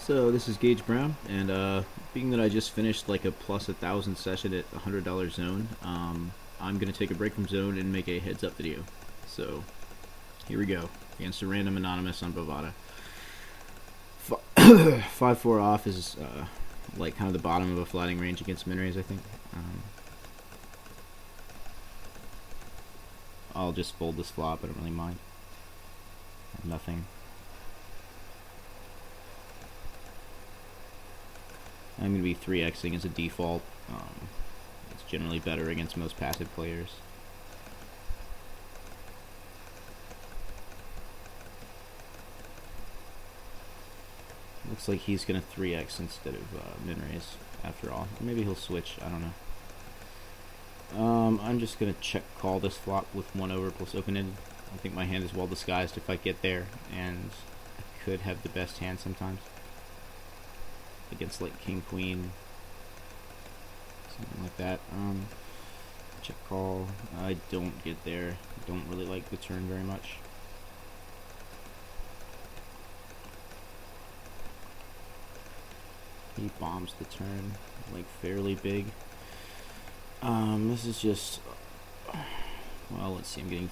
So this is Gage Brown, and being that I just finished like a plus 1,000 session at $100 zone, I'm gonna take a break from zone and make a heads up video. So here we go against a random anonymous on Bovada. 5-4 off is like kind of the bottom of a flatting range against min raise, I think. I'll just fold this flop. I don't really mind. Nothing. I'm going to be 3xing as a default. It's generally better against most passive players. Looks like he's going to 3x instead of min raise after all. Maybe he'll switch, I don't know. I'm just going to check call this flop with 1 over plus open-ended. I think my hand is well disguised if I get there, and I could have the best hand sometimes. Against like king queen, something like that. Check call. I don't get there. I don't really like the turn very much. He bombs the turn like fairly big. This is just, well, let's see, I'm getting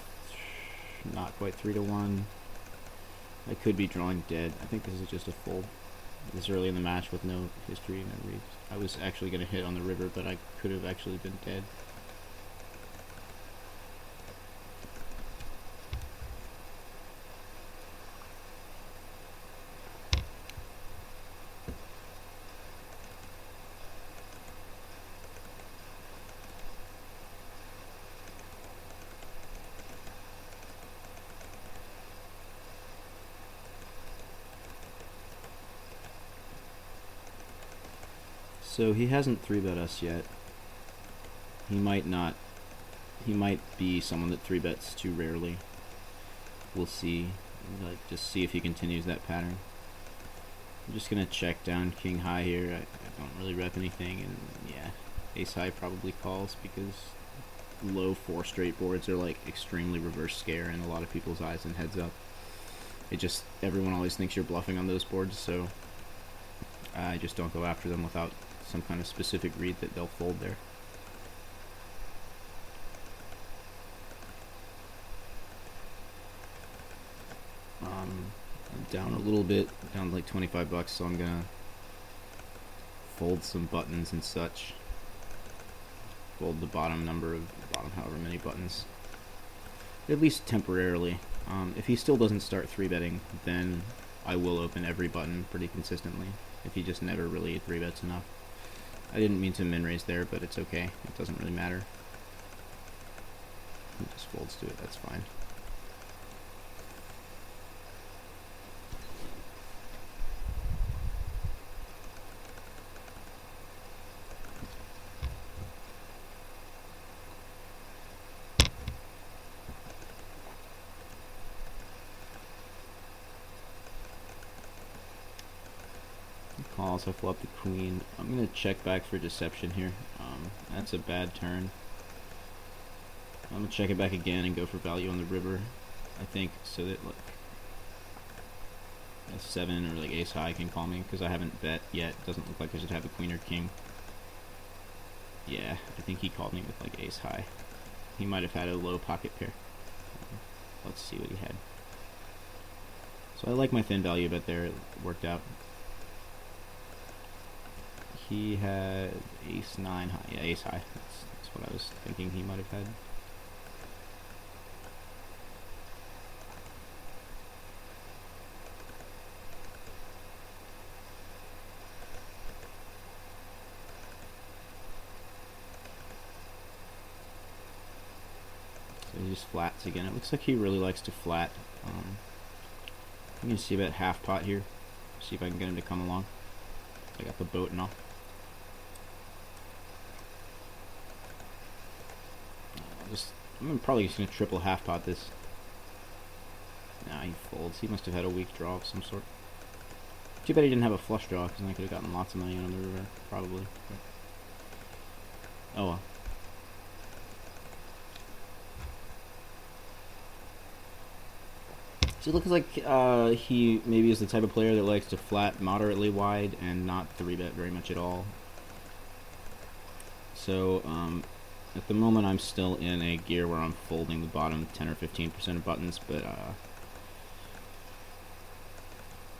not quite 3-1. I could be drawing dead. I think this is just a fold. This early in the match with no history, no reads. I was actually going to hit on the river, but I could have actually been dead. So he hasn't 3-bet us yet. He might not. He might be someone that 3-bets too rarely. We'll see. Like, just see if he continues that pattern. I'm just gonna check down king high here. I don't really rep anything, and yeah, ace high probably calls because low 4 straight boards are like extremely reverse scare in a lot of people's eyes and heads up. Everyone always thinks you're bluffing on those boards, so I just don't go after them without some kind of specific read that they'll fold there. I'm down a little bit, down to like 25 bucks, so I'm gonna fold some buttons and such. Fold the bottom however many buttons, at least temporarily. If he still doesn't start 3-betting, then I will open every button pretty consistently. If he just never really 3-bets enough. I didn't mean to min raise there, but it's okay. It doesn't really matter. He just folds to it, that's fine. Calls, I flop the queen. I'm going to check back for deception here. That's a bad turn. I'm going to check it back again and go for value on the river, I think, so that like a 7 or like ace high can call me, because I haven't bet yet. Doesn't look like I should have a queen or king. Yeah, I think he called me with like ace high. He might have had a low pocket pair. Let's see what he had. So I like my thin value bet there. It worked out. He had ace 9 high. Yeah, ace high. That's what I was thinking he might have had. So he just flats again. It looks like he really likes to flat. I'm going to see about half pot here. See if I can get him to come along. I got the boat and all. I'm probably just going to triple half pot this. Nah, he folds. He must have had a weak draw of some sort. Too bad he didn't have a flush draw, because then I could have gotten lots of money on the river, probably. But oh well. So it looks like he maybe is the type of player that likes to flat moderately wide and not 3-bet very much at all. So at the moment I'm still in a gear where I'm folding the bottom 10 or 15% of buttons, but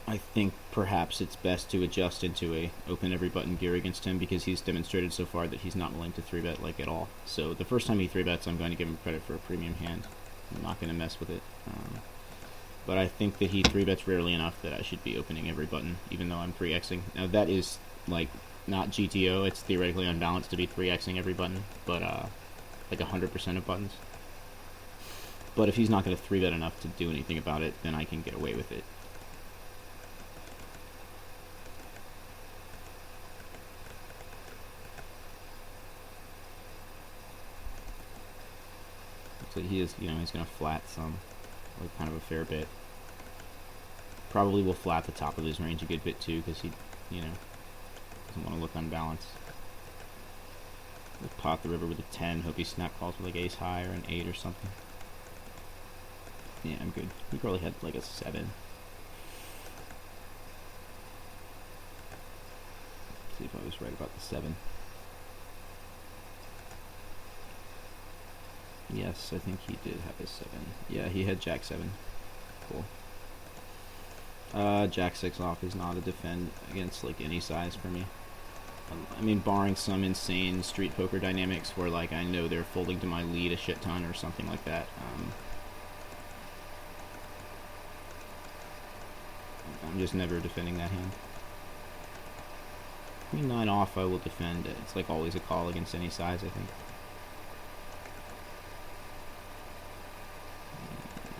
I think perhaps it's best to adjust into a open every button gear against him, because he's demonstrated so far that he's not willing to 3-bet like at all. So the first time he 3-bets, I'm going to give him credit for a premium hand. I'm not going to mess with it. But I think that he 3-bets rarely enough that I should be opening every button, even though I'm 3xing. Now that is like not GTO, it's theoretically unbalanced to be 3xing every button, but like 100% of buttons. But if he's not going to 3-bet enough to do anything about it, then I can get away with it. So he is, he's going to flat some, like kind of a fair bit. Probably will flat the top of his range a good bit too, because he, doesn't want to look unbalanced. We'll pot the river with a 10. Hope he snap calls with like ace high or an 8 or something. Yeah, I'm good. He probably had like a 7. See if I was right about the 7. Yes, I think he did have a 7. Yeah, he had Jack 7. Cool. Jack 6 off is not a defend against like any size for me. I mean, barring some insane street poker dynamics where like I know they're folding to my lead a shit ton or something like that. I'm just never defending that hand. Queen 9 off, I will defend. It's like always a call against any size, I think.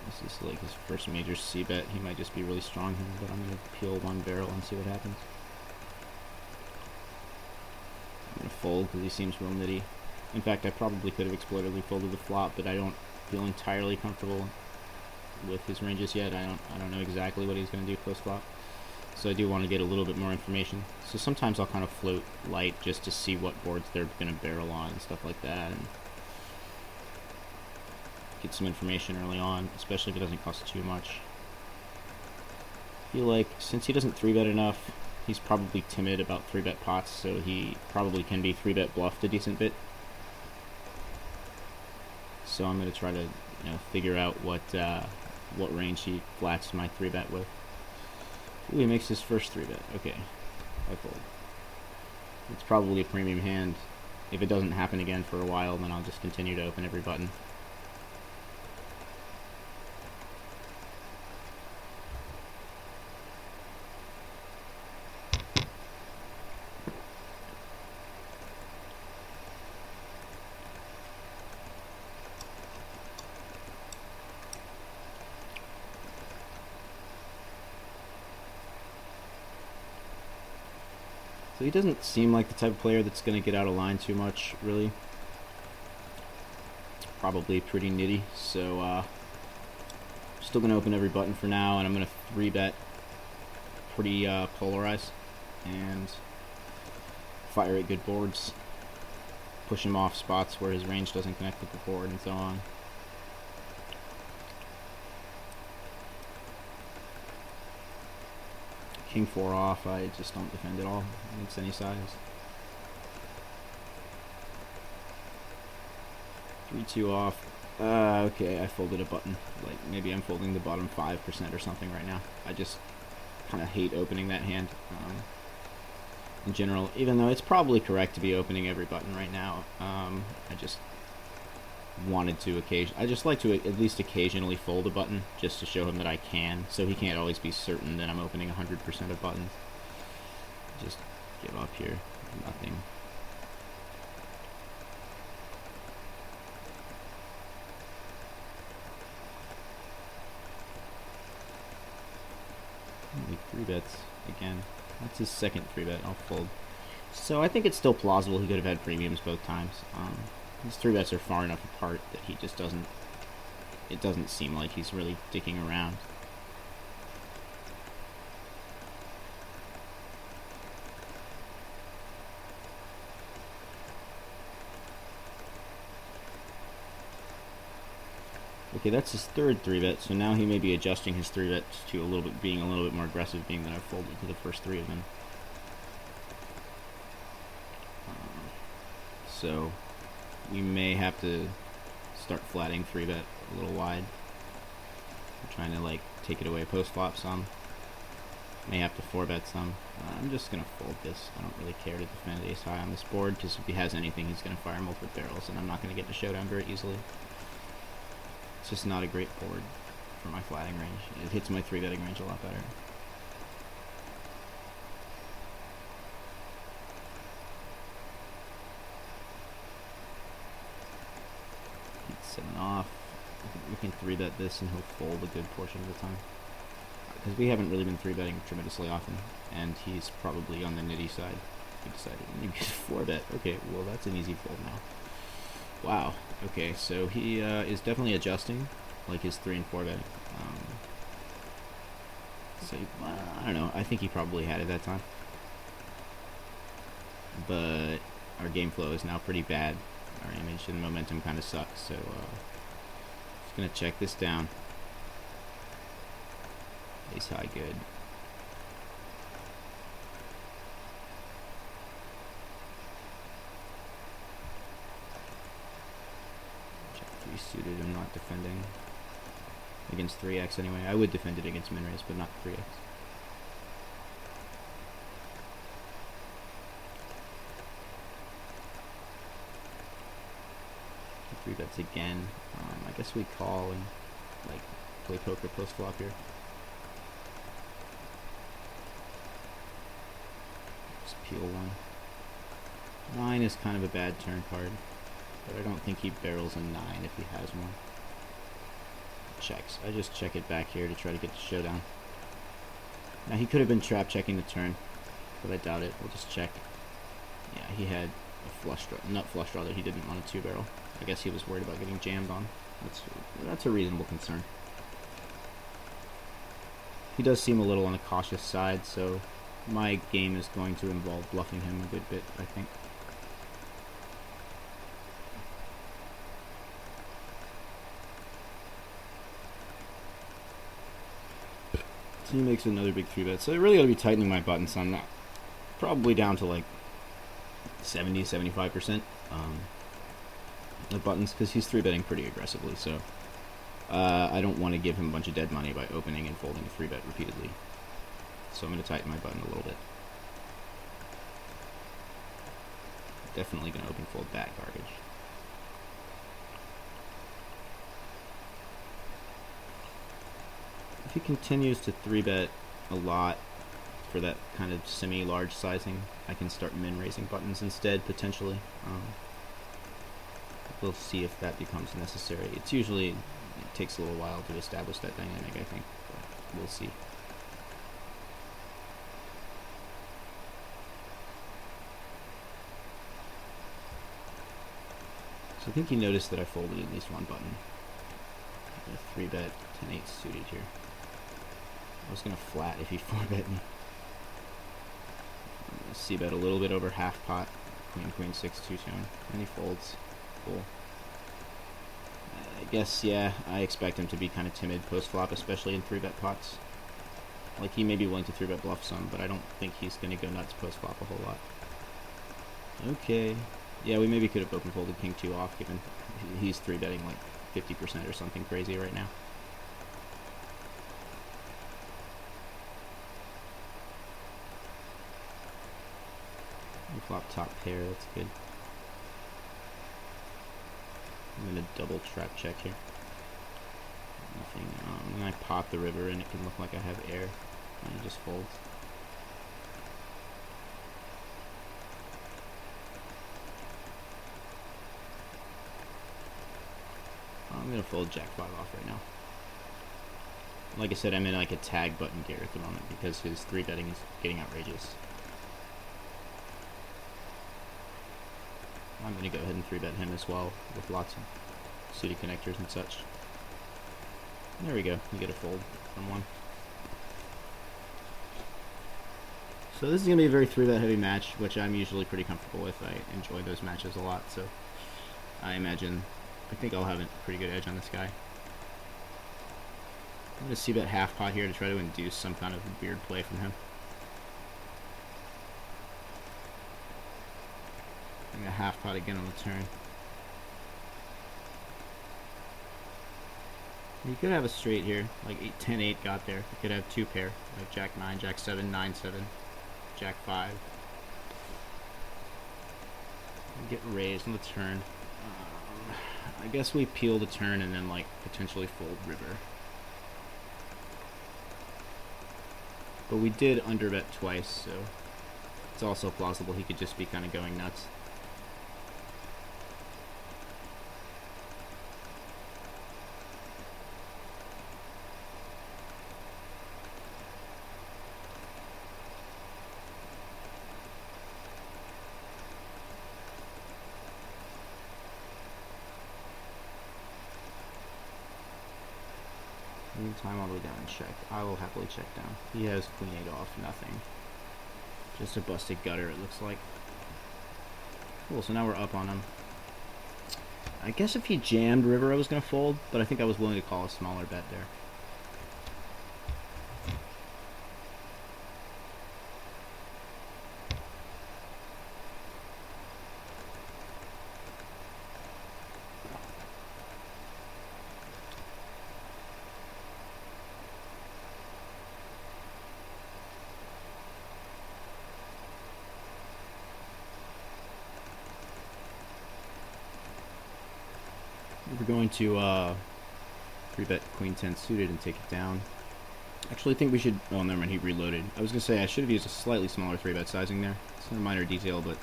This is like his first major c-bet. He might just be really strong here, but I'm going to peel one barrel and see what happens. I'm going to fold because he seems real nitty. In fact, I probably could have exploitatively folded the flop, but I don't feel entirely comfortable with his ranges yet. I don't know exactly what he's going to do post-flop. So I do want to get a little bit more information. So sometimes I'll kind of float light just to see what boards they're going to barrel on and stuff like that. And get some information early on, especially if it doesn't cost too much. I feel like since he doesn't 3-bet enough, he's probably timid about 3-bet pots, so he probably can be 3-bet bluffed a decent bit. So I'm going to try to figure out what range he flats my 3-bet with. Ooh, he makes his first 3-bet. Okay, I fold. It's probably a premium hand. If it doesn't happen again for a while, then I'll just continue to open every button. So he doesn't seem like the type of player that's going to get out of line too much, really. Probably pretty nitty, so still going to open every button for now, and I'm going to 3-bet pretty polarized and fire at good boards, push him off spots where his range doesn't connect with the board, and so on. King 4 off, I just don't defend at all against any size. 3-2 off. Okay, I folded a button. Like, maybe I'm folding the bottom 5% or something right now. I just kind of hate opening that hand in general, even though it's probably correct to be opening every button right now. I just wanted to I just like to at least occasionally fold a button just to show him that I can, so he can't always be certain that I'm opening 100% of buttons. Just give up here. Nothing. Only 3-bets again. That's his second 3-bet. I'll fold. So I think it's still plausible he could have had premiums both times. His 3-bets are far enough apart that he just doesn't. It doesn't seem like he's really dicking around. Okay, that's his third 3-bet, so now he may be adjusting his 3-bets to being a little bit more aggressive, being that I've folded to the first 3 of them. So we may have to start flatting 3-bet a little wide. I'm trying to like take it away post-flop some. May have to 4-bet some. I'm just going to fold this. I don't really care to defend ace high on this board, because if he has anything, he's going to fire multiple barrels, and I'm not going to get to showdown very easily. It's just not a great board for my flatting range. It hits my 3-betting range a lot better. He's 7 off. I think we can 3-bet this and he'll fold a good portion of the time. Because we haven't really been 3-betting tremendously often, and he's probably on the nitty side. He decided maybe 4-bet. Okay, well that's an easy fold now. Wow. Okay, so he is definitely adjusting, like his 3 and 4 betting. So I don't know. I think he probably had it that time, but our game flow is now pretty bad. Our image and momentum kind of sucks. So just gonna check this down. Ace high, good. Check 3 suited. I'm not defending against 3x anyway. I would defend it against min raise, but not 3x. 3-bets again. I guess we call and like play poker post flop here. Just peel 1. 9 is kind of a bad turn card, but I don't think he barrels a 9 if he has one. Checks. I just check it back here to try to get the showdown. Now he could have been trap checking the turn, but I doubt it. We'll just check. Yeah, he had a flush draw, nut flush draw that he didn't want a 2-barrel. I guess he was worried about getting jammed on. That's a reasonable concern. He does seem a little on the cautious side, so my game is going to involve bluffing him a good bit, I think. So he makes another big 3-bet. So I really got to be tightening my button, so I'm not probably down to like 70-75% of buttons, because he's 3-betting pretty aggressively. So I don't want to give him a bunch of dead money by opening and folding a 3-bet repeatedly. So I'm going to tighten my button a little bit. Definitely going to open fold that garbage. If he continues to 3-bet a lot for that kind of semi-large sizing, I can start min-raising buttons instead, potentially. We'll see if that becomes necessary. It takes a little while to establish that dynamic, I think, but we'll see. So I think he noticed that I folded at least one button. A 3-bet 10-8 suited here. I was going to flat if he 4-bet me. C-bet a little bit over half pot. Queen 6 2-tone. And he folds. Cool. I guess, yeah, I expect him to be kind of timid post-flop, especially in 3-bet pots. Like, he may be willing to 3-bet bluff some, but I don't think he's going to go nuts post-flop a whole lot. Okay. Yeah, we maybe could have open folded king 2 off, given he's 3-betting like 50% or something crazy right now. We flop top pair, that's good. I'm going to double trap check here. Nothing. And I pop the river and it can look like I have air. And it just folds. I'm going to fold jack 5 off right now. Like I said, I'm in like a tag button gear at the moment because his 3-betting is getting outrageous. I'm going to go ahead and 3-bet him as well with lots of suited connectors and such. There we go. We get a fold from 1. So this is going to be a very 3-bet heavy match, which I'm usually pretty comfortable with. I enjoy those matches a lot, so I think I'll have a pretty good edge on this guy. I'm going to c-bet half pot here to try to induce some kind of weird play from him. I'm going to half pot again on the turn. You could have a straight here, like 10-8 got there. You could have two pair, like Jack 9, Jack 7, 9, 7, Jack 5. Get raised on the turn. I guess we peel the turn and then like potentially fold river. But we did underbet twice, so it's also plausible he could just be kind of going nuts. Time all the way down and check. I will happily check down. He has queen 8 off, nothing. Just a busted gutter, it looks like. Cool, so now we're up on him. I guess if he jammed river, I was going to fold, but I think I was willing to call a smaller bet there. We're going to 3-bet queen 10 suited and take it down. Actually, I think we should... Oh, never mind, he reloaded. I was going to say I should have used a slightly smaller 3-bet sizing there. It's a minor detail, but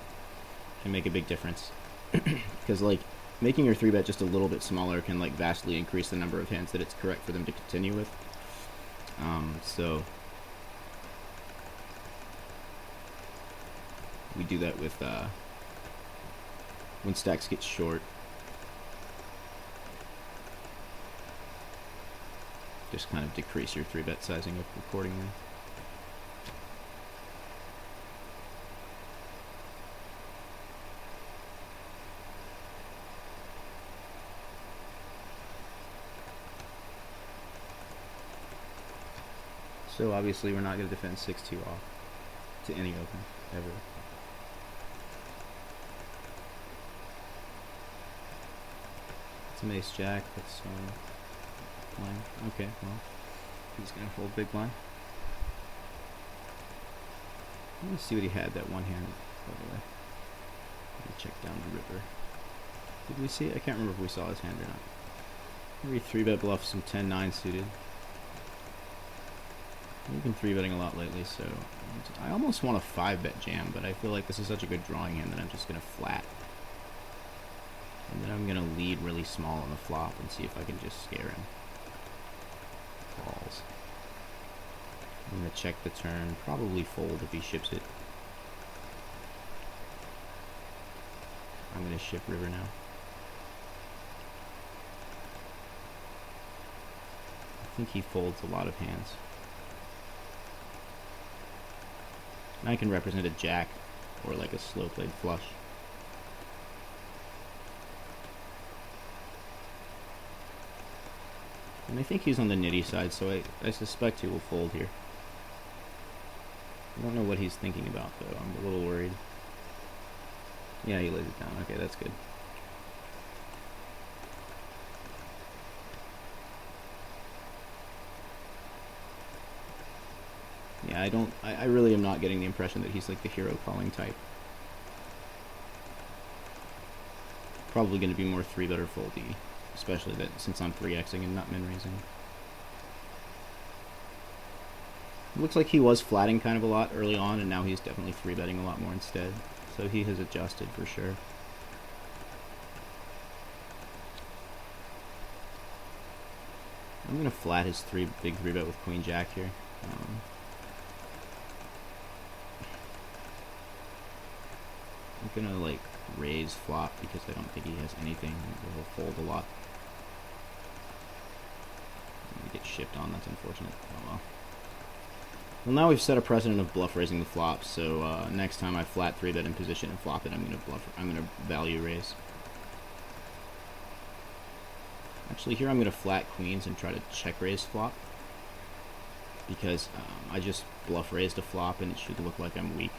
can make a big difference. Because, like, making your 3-bet just a little bit smaller can, like, vastly increase the number of hands that it's correct for them to continue with. So... we do that with, when stacks get short. Just kind of decrease your 3-bet sizing up accordingly. So obviously we're not going to defend 6-2 off to any open, ever. It's an ace jack, that's blind. Okay, well, he's gonna fold big blind. Let me see what he had that one hand, by the way. Let me check down the river. Did we see it? I can't remember if we saw his hand or not. Maybe 3-bet bluff some 10-9 suited. We've been 3-betting a lot lately, so I almost want a 5-bet jam, but I feel like this is such a good drawing hand that I'm just gonna flat. And then I'm gonna lead really small on the flop and see if I can just scare him. Balls. I'm going to check the turn, probably fold if he ships it. I'm going to ship river now. I think he folds a lot of hands. And I can represent a jack or like a slow played flush. And I think he's on the nitty side, so I suspect he will fold here. I don't know what he's thinking about, though. I'm a little worried. Yeah, he lays it down. Okay, that's good. Yeah, I really am not getting the impression that he's like the hero calling type. Probably going to be more 3-bet or foldy. Especially that since I'm 3xing and not min raising. It looks like he was flatting kind of a lot early on, and now he's definitely 3-betting a lot more instead. So he has adjusted for sure. I'm gonna flat his big 3-bet with Queen Jack here. I'm gonna like raise flop because I don't think he has anything. He'll fold a lot. Get shipped on, that's unfortunate. Oh well. Well, now we've set a precedent of bluff raising the flop, so next time I flat 3-bet in position and flop it, I'm gonna value raise. Actually, here I'm gonna flat queens and try to check raise flop. because I just bluff raised a flop and it should look like I'm weak.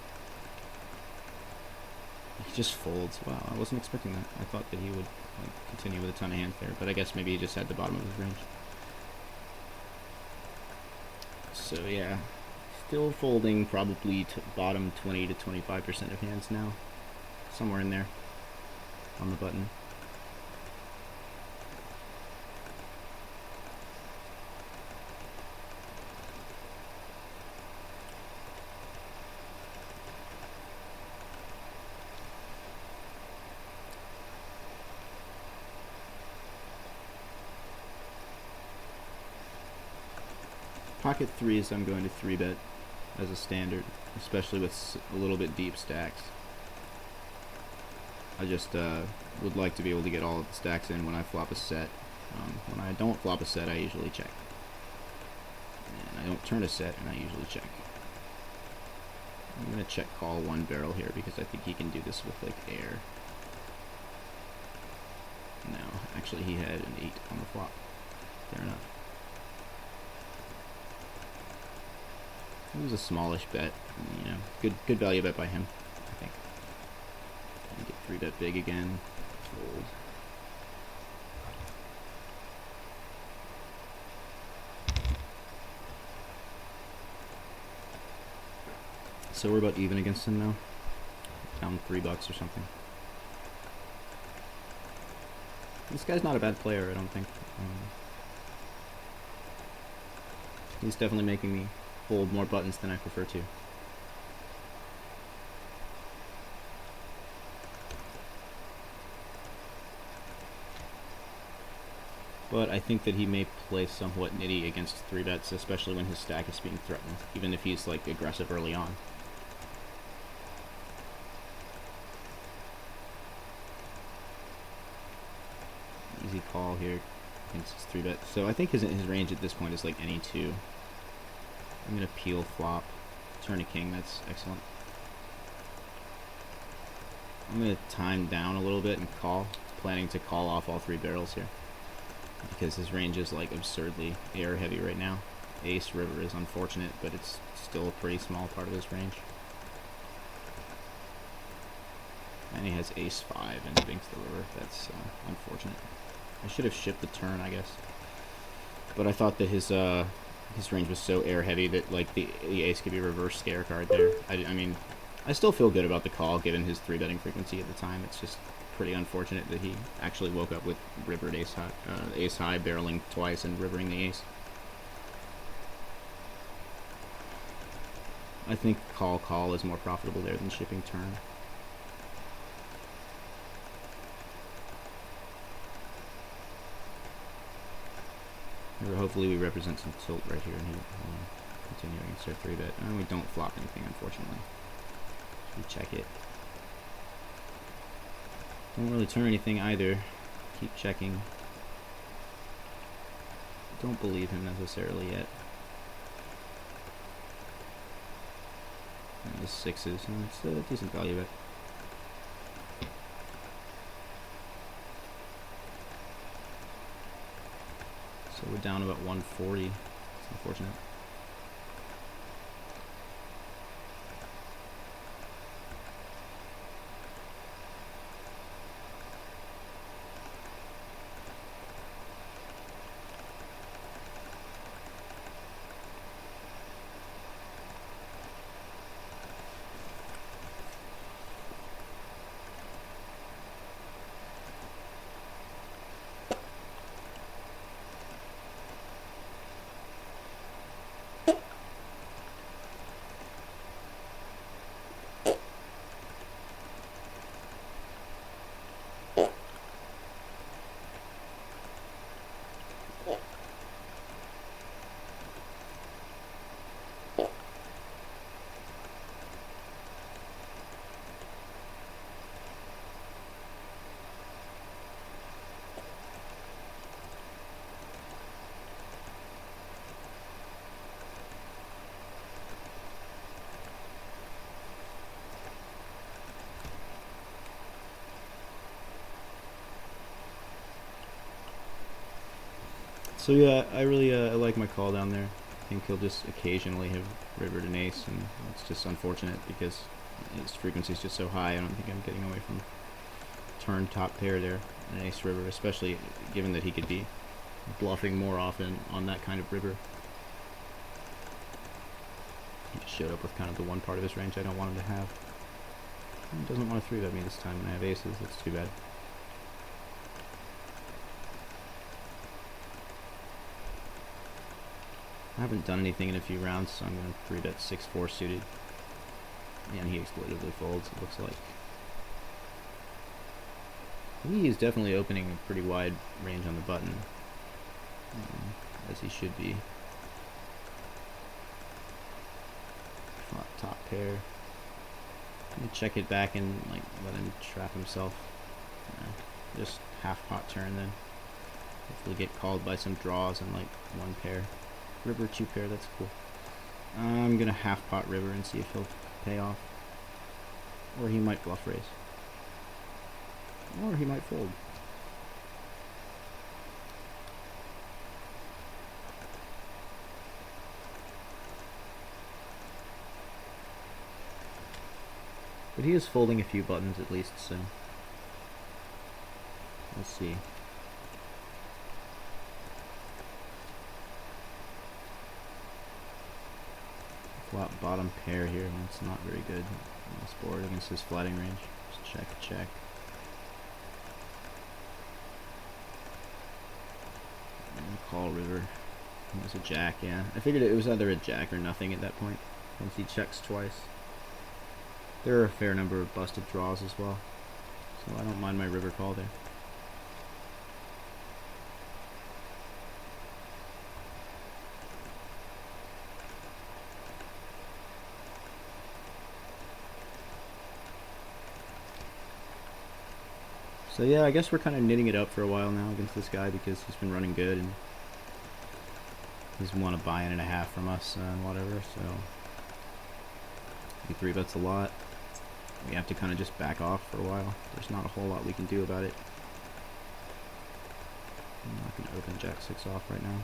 He just folds. Wow, I wasn't expecting that. I thought that he would continue with a ton of hands there, but I guess maybe he just had the bottom of his range. So yeah, still folding probably bottom 20 to 25% of hands now, somewhere in there on the button. Pocket threes I'm going to 3-bet as a standard, especially with a little bit deep stacks. I just would like to be able to get all of the stacks in when I flop a set. When I don't flop a set, I usually check. And I don't turn a set, and I usually check. I'm going to check call one barrel here because I think he can do this with like air. No, actually he had an 8 on the flop. Fair enough. It was a smallish bet, you know, good value bet by him, I think. And get 3-bet big again, fold. So we're about even against him now, down $3 or something. This guy's not a bad player, I don't think. He's definitely making me fold more buttons than I prefer to. But I think that he may play somewhat nitty against 3-bets, especially when his stack is being threatened, even if he's like aggressive early on. Easy call here against his 3-bet. So I think his range at this point is like any 2. I'm going to peel flop, turn a king, that's excellent. I'm going to time down a little bit and call, planning to call off all 3 barrels here. Because his range is like absurdly air heavy right now. Ace river is unfortunate, but it's still a pretty small part of his range. And he has ace 5 and binks the river, that's unfortunate. I should have shipped the turn, I guess. But I thought that his range was so air heavy that like the ace could be a reverse scare card there. I mean, I still feel good about the call given his 3-betting frequency at the time. It's just pretty unfortunate that he actually woke up with rivered ace high, barreling twice and rivering the ace. I think call is more profitable there than shipping turn. Or hopefully we represent some tilt right here and he continuing against our 3-bet. And we don't flop anything, unfortunately. We check it. Don't really turn anything either. Keep checking. Don't believe him necessarily yet. And the 6s, and it's a decent value bet. So we're down about 140. It's unfortunate. So yeah, I really I like my call down there. think he'll just occasionally have rivered an ace, and it's just unfortunate because his frequency is just so high. I don't think I'm getting away from turn top pair there, an ace river, especially given that he could be bluffing more often on that kind of river. He just showed up with kind of the one part of his range I don't want him to have. He doesn't want to 3-bet me this time when I have aces. That's too bad. I haven't done anything in a few rounds, so I'm going to 3-bet 6-4 suited. And he exploitatively folds, it looks like. He is definitely opening a pretty wide range on the button, as he should be. Flop top pair. I'm gonna check it back and like let him trap himself. Just half pot turn then. Hopefully get called by some draws and like one pair. River 2 pair, that's cool. I'm gonna half pot river and see if he'll pay off. Or he might bluff raise. Or he might fold. But he is folding a few buttons at least, so we'll see. Flop bottom pair here, and it's not very good on this board against his flatting range. Just check, check. And call river. It was a jack, yeah. I figured it was either a jack or nothing at that point, once he checks twice. There are a fair number of busted draws as well, so I don't mind my river call there. So yeah, I guess we're kind of knitting it up for a while now against this guy because he's been running good and he's won a buy-in and a half from us and whatever, so he 3-bets a lot. We have to kind of just back off for a while. There's not a whole lot we can do about it. I'm not going to open jack 6 off right now.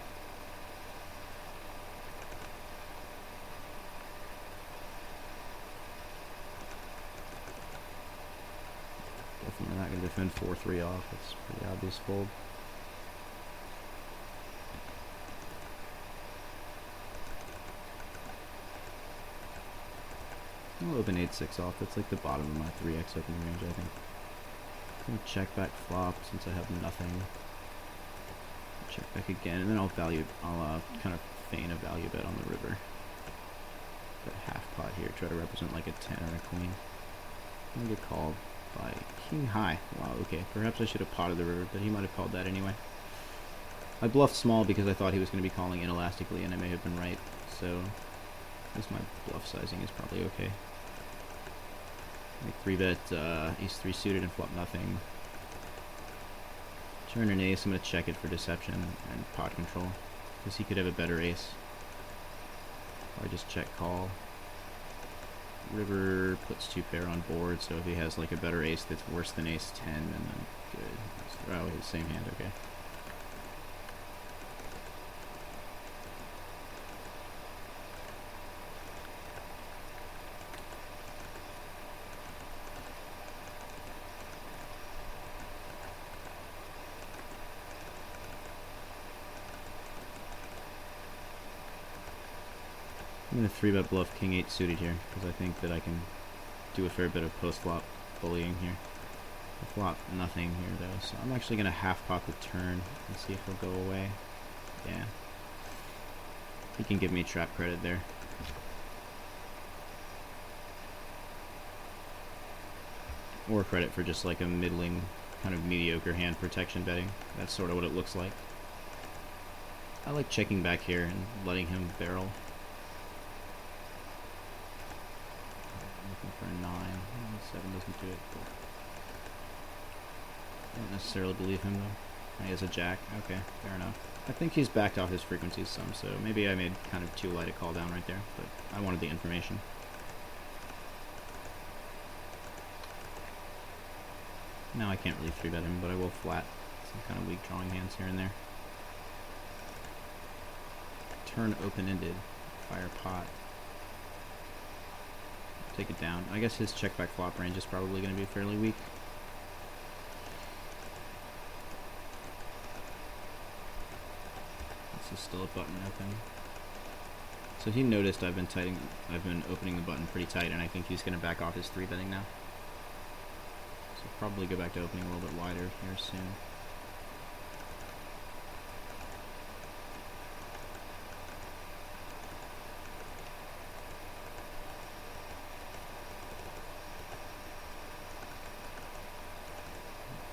Definitely not going to defend 4-3 off. It's a pretty obvious fold. I'll open 8-6 off. That's like the bottom of my 3x opening range, I think. I'm going to check back flop since I have nothing. Check back again, and then I'll kind of feign a value bet on the river. That half pot here, try to represent like a 10 or a queen. I'm going to get called by king high. Wow, okay. Perhaps I should have potted the river, but he might have called that anyway. I bluffed small because I thought he was going to be calling inelastically, and I may have been right, so I guess my bluff sizing is probably okay. Like 3-bet ace 3 suited and flop nothing. Turn an ace, I'm going to check it for deception and pot control, because he could have a better ace. Or I just check call. River puts 2 pair on board, so if he has like a better ace that's worse than ace 10, then I'm good. Oh, his same hand, okay. I'm going to 3-bet bluff king 8 suited here, because I think that I can do a fair bit of post-flop bullying here. I flop nothing here though, so I'm actually going to half pot the turn and see if he'll go away. Yeah. He can give me trap credit there. Or credit for just like a middling, kind of mediocre hand protection betting. That's sort of what it looks like. I like checking back here and letting him barrel. Looking for a 9. 7 doesn't do it. I don't necessarily believe him though. He has a jack. Okay, fair enough. I think he's backed off his frequencies some, so maybe I made kind of too light a call down right there, but I wanted the information. Now I can't really 3-bet him, but I will flat some kind of weak drawing hands here and there. turn open-ended. Fire pot. Take it down. I guess his check back flop range is probably going to be fairly weak. This is still a button open. So he noticed I've been opening the button pretty tight, and I think he's going to back off his 3-betting now. So probably go back to opening a little bit wider here soon.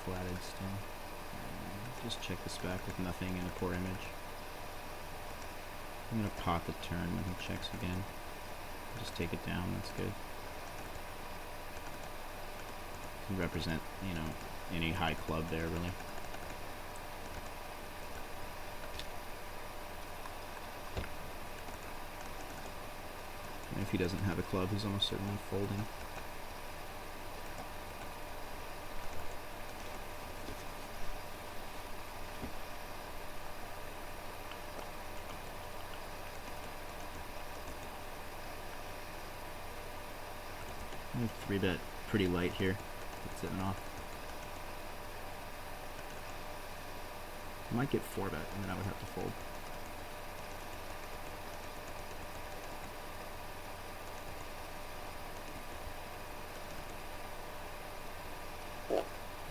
Flatted still. Just check this back with nothing and a poor image. I'm going to pot the turn when he checks again. Just take it down, that's good. Can represent, you know, any high club there, really. And if he doesn't have a club, he's almost certainly folding. I'm 3-bet pretty light here. It's sitting off. I might get 4-bet, and then I would have to fold.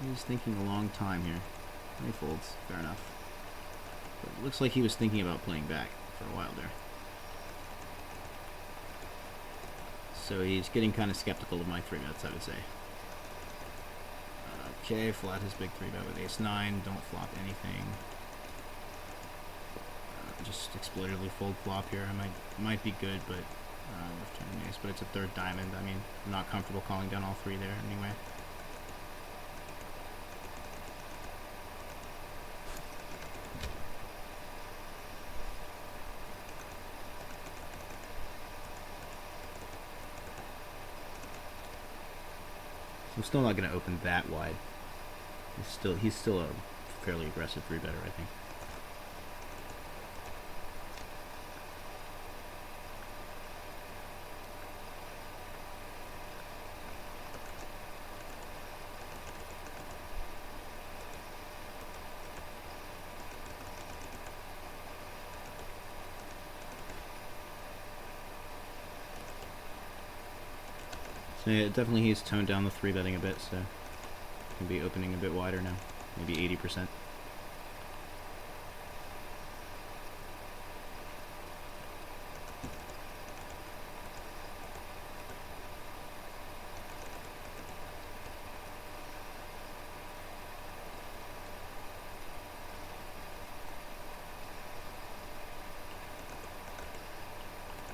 He's thinking a long time here. He folds, fair enough. But it looks like he was thinking about playing back for a while there. So he's getting kind of skeptical of my 3-bets, I would say. Okay, flat his big 3-bet with ace-9. Don't flop anything. Just exploitatively fold flop here. I might be good, but left turn ace. But it's a third diamond. I mean, I'm not comfortable calling down all 3 there anyway. I'm still not going to open that wide. He's still a fairly aggressive 3-better, I think. So yeah, definitely he's toned down the 3-betting a bit, so can be opening a bit wider now, maybe 80%.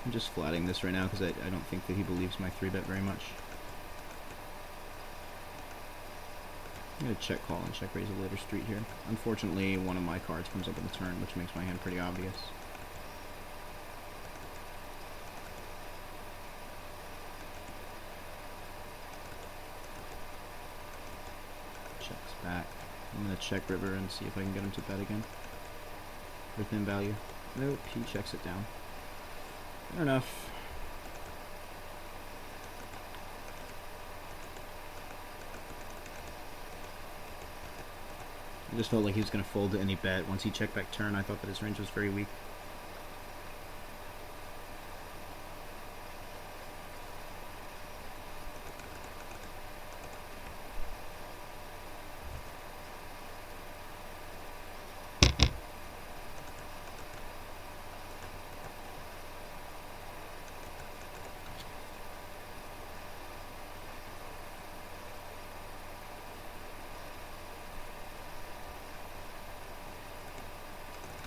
I'm just flatting this right now because I don't think that he believes my 3-bet very much. I'm going to check call and check raise a later street here. Unfortunately, one of my cards comes up on the turn, which makes my hand pretty obvious. Checks back. I'm going to check river and see if I can get him to bet again. Within value. Nope, he checks it down. Fair enough. I just felt like he was going to fold to any bet. Once he checked back turn, I thought that his range was very weak.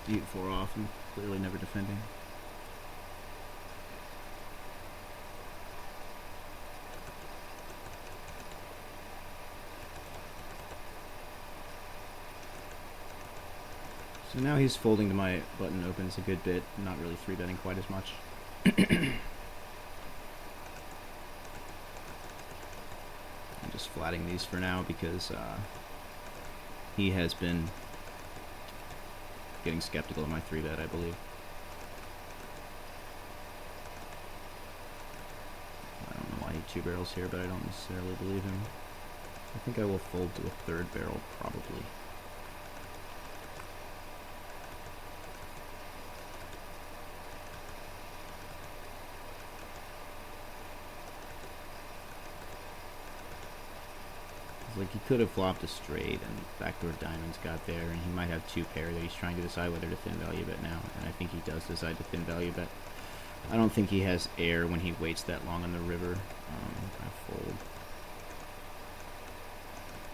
D4 off and clearly never defending. So now he's folding to my button opens a good bit, not really 3-betting quite as much. I'm just flatting these for now because he has been getting skeptical of my 3-bet, I believe. have 2 barrels here, but I don't necessarily believe him. I think I will fold to a 3rd barrel, probably. Like, he could have flopped a straight and backdoor diamonds got there, and he might have 2 pair that he's trying to decide whether to thin value bet now, and I think he does decide to thin value bet. I don't think he has air when he waits that long on the river. I fold.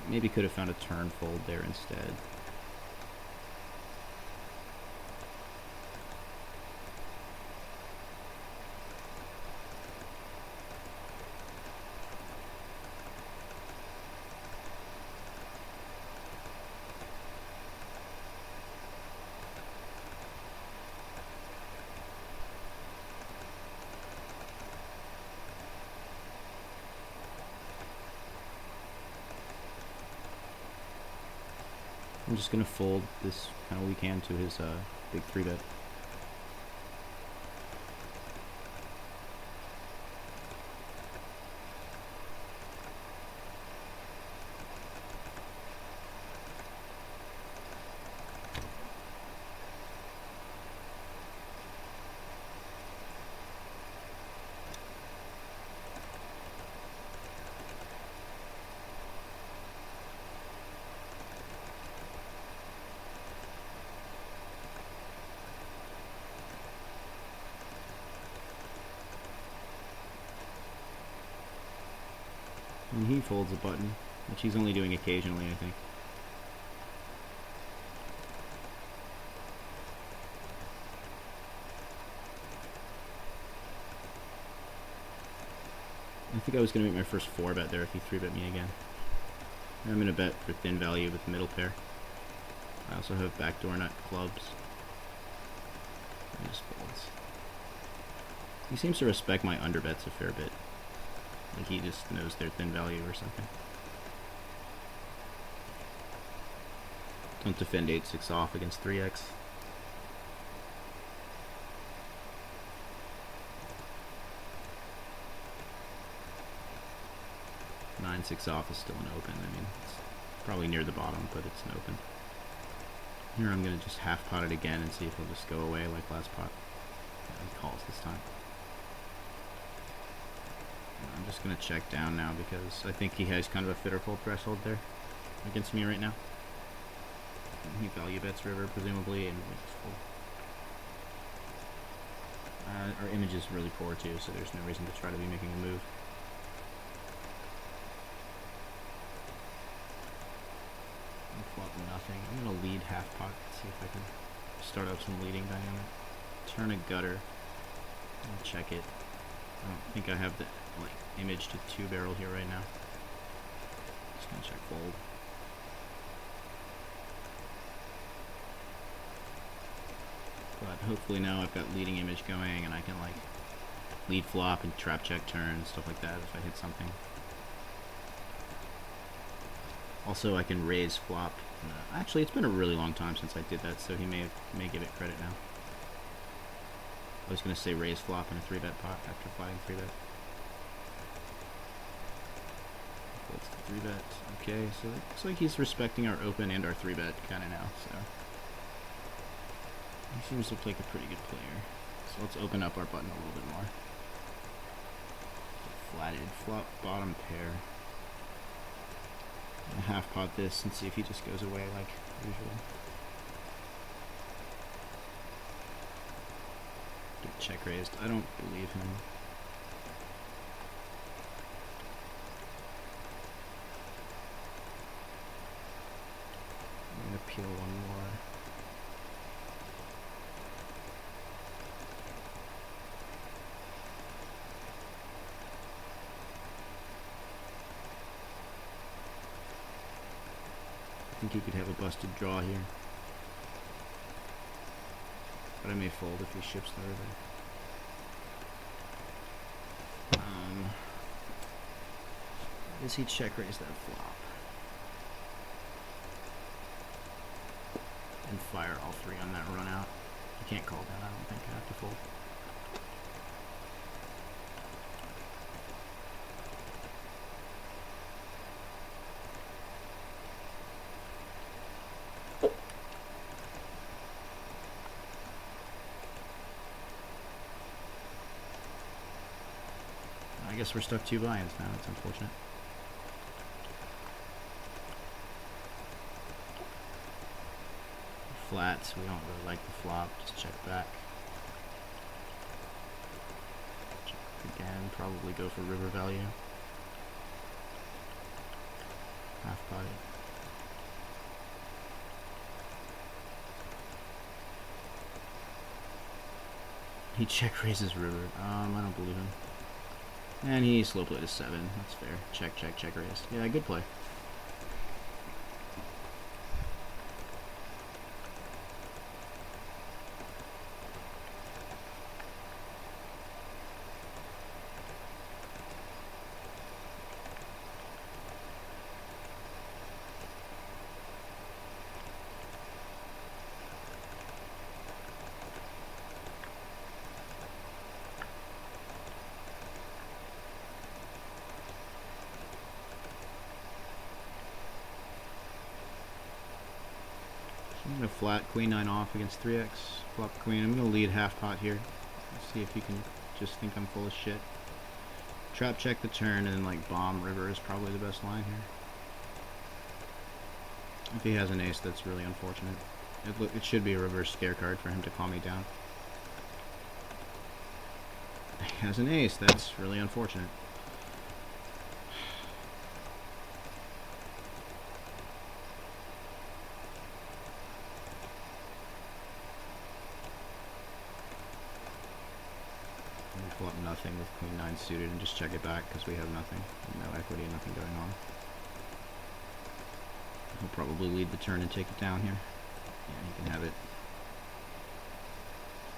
Maybe could have found a turn fold there instead. I'm just going to fold this kind of weak hand to his big 3-bet. And he folds a button, which he's only doing occasionally, I think. I think I was going to make my first 4-bet there if he 3-bet me again. I'm going to bet for thin value with the middle pair. I also have backdoor nut clubs. He just folds. He seems to respect my underbets a fair bit. Like he just knows their thin value or something. Don't defend 8-6 off against 3x. Nine 6 off is still an open. I mean, it's probably near the bottom, but it's an open. Here I'm going to just half pot it again and see if he'll just go away like last pot. He calls this time. I'm just going to check down now because I think he has kind of a fit or fold threshold there against me right now. He value bets river, presumably, and we just fold. Our image is really poor too, so there's no reason to try to be making a move. Flop nothing. I'm going to lead half pot, see if I can start up some leading dynamic. Turn a gutter and check it. I don't think I have the image to 2-barrel here right now. Just gonna check fold. But hopefully now I've got leading image going and I can lead flop and trap check turn and stuff like that if I hit something. Also I can raise flop. Actually it's been a really long time since I did that, so he may give it credit now. I was gonna say raise flop in a 3-bet pot after flagging 3-bet. Folds to 3-bet. Okay, so it looks like he's respecting our open and our 3-bet kind of now, so he seems to look like a pretty good player. So let's open up our button a little bit more. Flatted flop bottom pair. I'm gonna half pot this and see if he just goes away like usual. Get check raised. I don't believe him. I'm gonna peel one more. I think he could have a busted draw here. But I may fold if he ships the river. Does he check raise that flop? And fire all 3 on that run out. He can't call down, I don't think. I have to fold. I guess we're stuck 2 buy-ins now. It's unfortunate. Flats, we don't really like the flop. Just check back. Check again, probably go for river value. Half pot. He check raises river. I don't believe him. And he slow played a 7. That's fair. Check, check, check raise. Yeah, good play. I'm going to flat queen 9 off against 3x. Flop queen. I'm going to lead half pot here. Let's see if you can just think I'm full of shit. Trap check the turn and then like bomb river is probably the best line here. If he has an ace, that's really unfortunate. It should be a reverse scare card for him to calm me down. He has an ace. That's really unfortunate. Flop nothing with queen 9 suited and just check it back because we have nothing. No equity, nothing going on. He'll probably lead the turn and take it down here. Yeah, he can have it.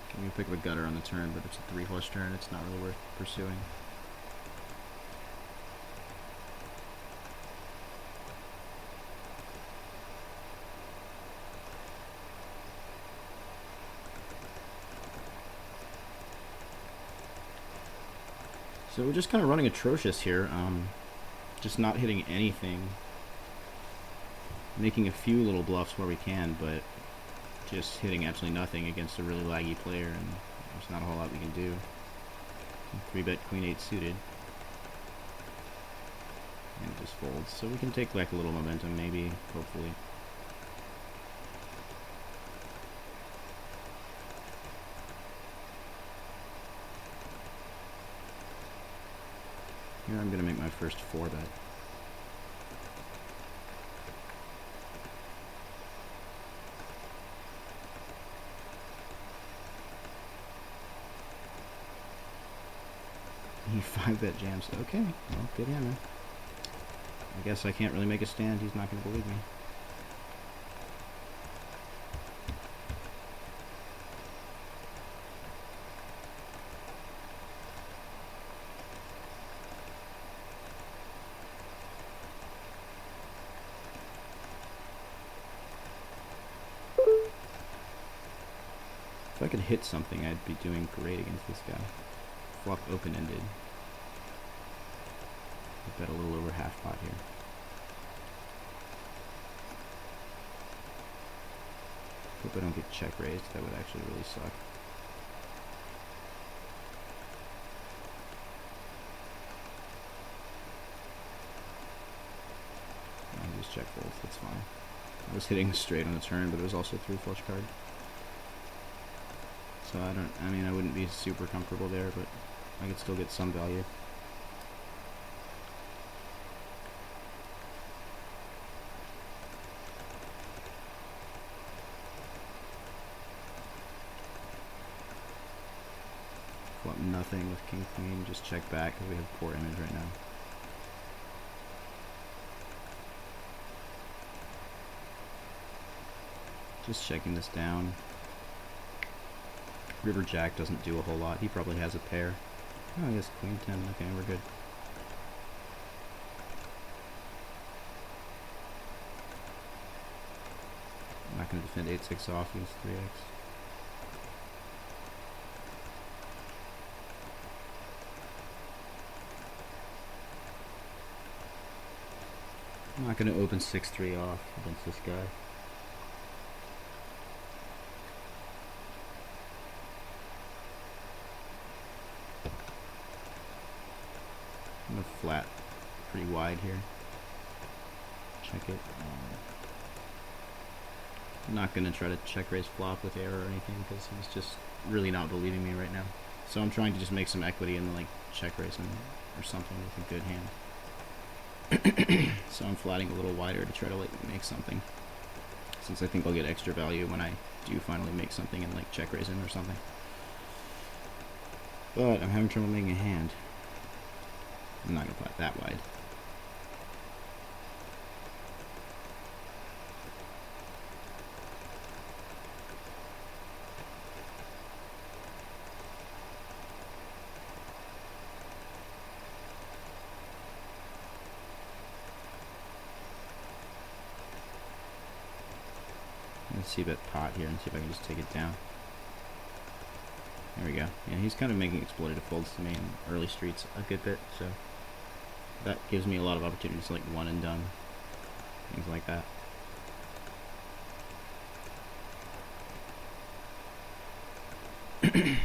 Can you pick up a gutter on the turn, but it's a 3-horse turn. It's not really worth pursuing. So we're just kind of running atrocious here, just not hitting anything, making a few little bluffs where we can, but just hitting absolutely nothing against a really laggy player, and there's not a whole lot we can do. 3-bet queen 8 suited, and it just folds. So we can take back a little momentum, maybe, hopefully. Here I'm going to make my first 4-bet. He 5-bet jams. Okay, well, good hammer. I guess I can't really make a stand. He's not going to believe me. If I could hit something, I'd be doing great against this guy. Flop open-ended. I bet a little over half pot here. Hope I don't get check raised. That would actually really suck. I just check folds. That's fine. I was hitting straight on the turn, but it was also a 3 flush card. So I mean, I wouldn't be super comfortable there, but I could still get some value. Flop nothing with king queen, just check back because we have poor image right now. Just checking this down. River jack doesn't do a whole lot. He probably has a pair. Oh, he has queen 10. Okay, we're good. I'm not going to defend 8-6 off against 3x. I'm not going to open 6-3 off against this guy. I'm gonna flat pretty wide here. Check it. I'm not gonna try to check raise flop with error or anything because he's just really not believing me right now. So I'm trying to just make some equity and like check raise him or something with a good hand. So I'm flatting a little wider to try to like make something, since I think I'll get extra value when I do finally make something and like check raise him or something. But I'm having trouble making a hand. I'm not gonna flat that wide. Let's see bet pot here and see if I can just take it down. There we go. Yeah, he's kind of making exploitative folds to me in early streets a good bit, so that gives me a lot of opportunities like one and done, things like that. Don't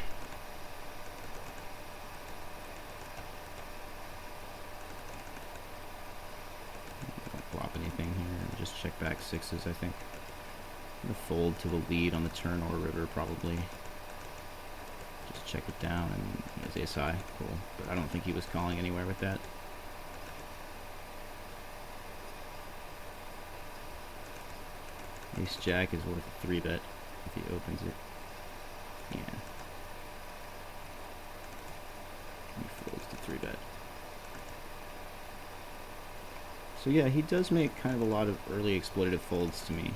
flop anything here, just check back sixes, I think. I'm gonna fold to the lead on the turn or river, probably. Just check it down, and he has ace high, cool. But I don't think he was calling anywhere with that. Ace jack is worth a 3-bet if he opens it. Yeah. He folds to 3-bet. So yeah, he does make kind of a lot of early exploitative folds to me,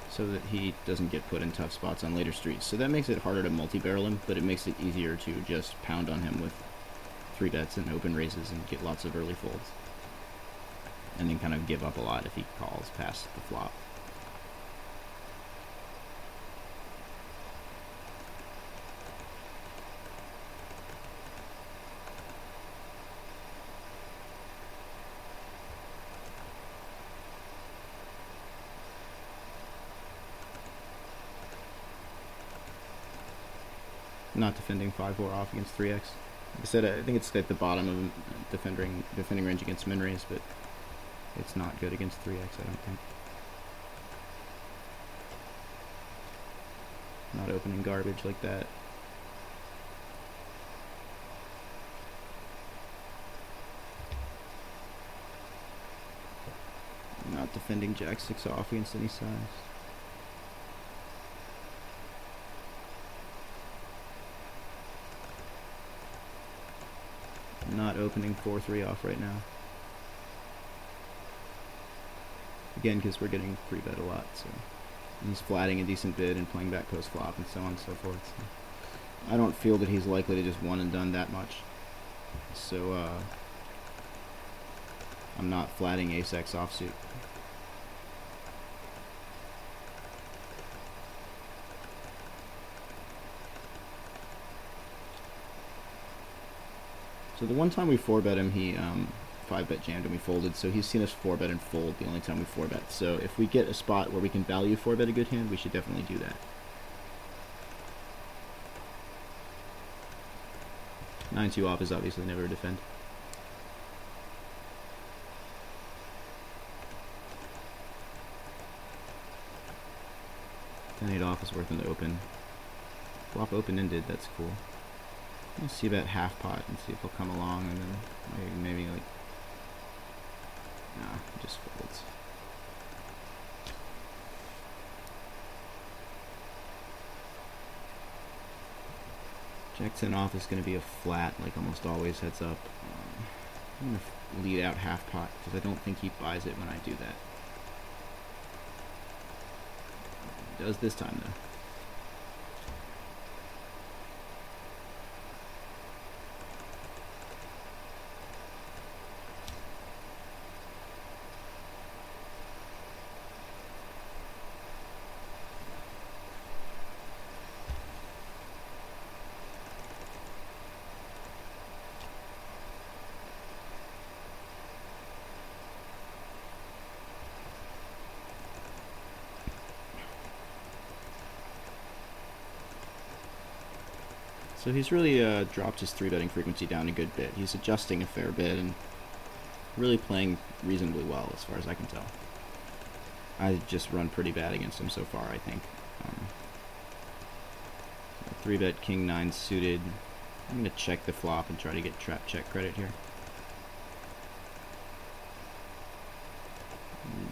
so that he doesn't get put in tough spots on later streets. So that makes it harder to multi-barrel him, but it makes it easier to just pound on him with 3-bets and open raises and get lots of early folds. And then kind of give up a lot if he calls past the flop. Not defending 5-4 off against 3x. Like I said, I think it's at the bottom of defending range against min raise, but it's not good against 3x, I don't think. Not opening garbage like that. Not defending jack 6 off against any size. Not opening 4-3 off right now. Again, because we're getting 3-bet a lot, so he's flatting a decent bid and playing back post flop and so on and so forth. So I don't feel that he's likely to just one and done that much. So I'm not flatting ace x offsuit. So the one time we 4-bet him, he 5-bet jammed and we folded, so he's seen us 4-bet and fold the only time we 4-bet. So if we get a spot where we can value 4-bet a good hand, we should definitely do that. 9-2 off is obviously never a defend. Ten 8 off is worth an open. Flop open-ended, that's cool. Let's see about half pot and see if he'll come along, and then maybe like, nah, he just folds. Jack 10 off is going to be a flat, like almost always heads up. I'm going to lead out half pot because I don't think he buys it when I do that. He does this time though. So he's really dropped his 3-betting frequency down a good bit. He's adjusting a fair bit and really playing reasonably well as far as I can tell. I just run pretty bad against him so far, I think. 3-bet king 9 suited. I'm going to check the flop and try to get trap check credit here.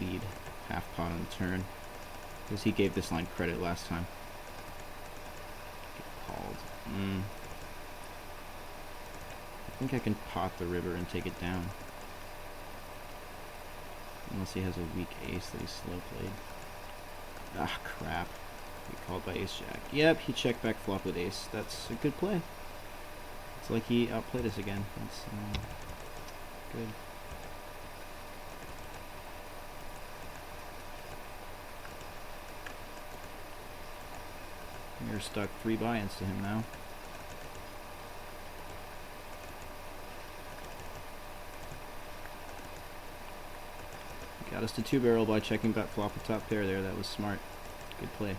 Lead half pot on the turn, because he gave this line credit last time. Get called. I think I can pot the river and take it down. Unless he has a weak ace that he's slow played. Ah, crap. Get called by ace jack. Yep, he checked back flop with ace. That's a good play. It's like he outplayed us again. That's good. You're stuck 3 buy-ins to him now. Got us to 2-barrel by checking back flop with top pair there. That was smart. Good play.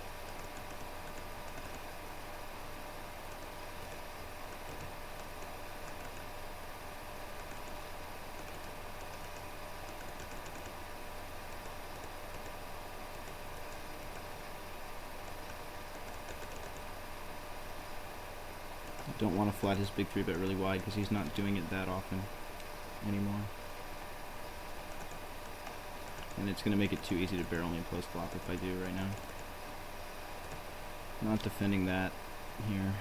Don't want to flat his big 3-bet really wide because he's not doing it that often anymore. And it's going to make it too easy to barrel me post flop if I do right now. Not defending that here.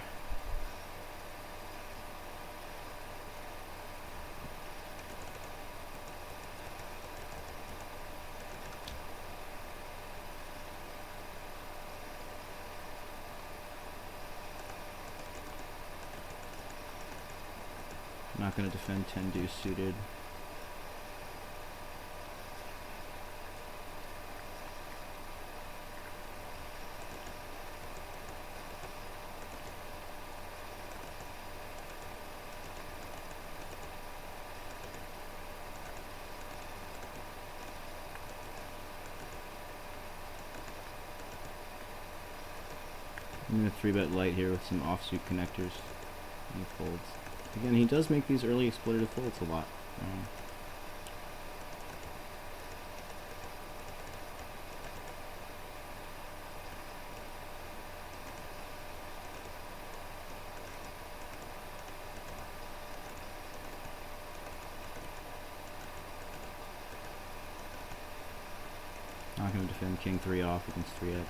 Not going to defend 10 deuce suited. I'm going to 3-bet light here with some offsuit connectors. And he folds. Again, he does make these early exploitative folds a lot. Not going to defend king 3 off against 3x.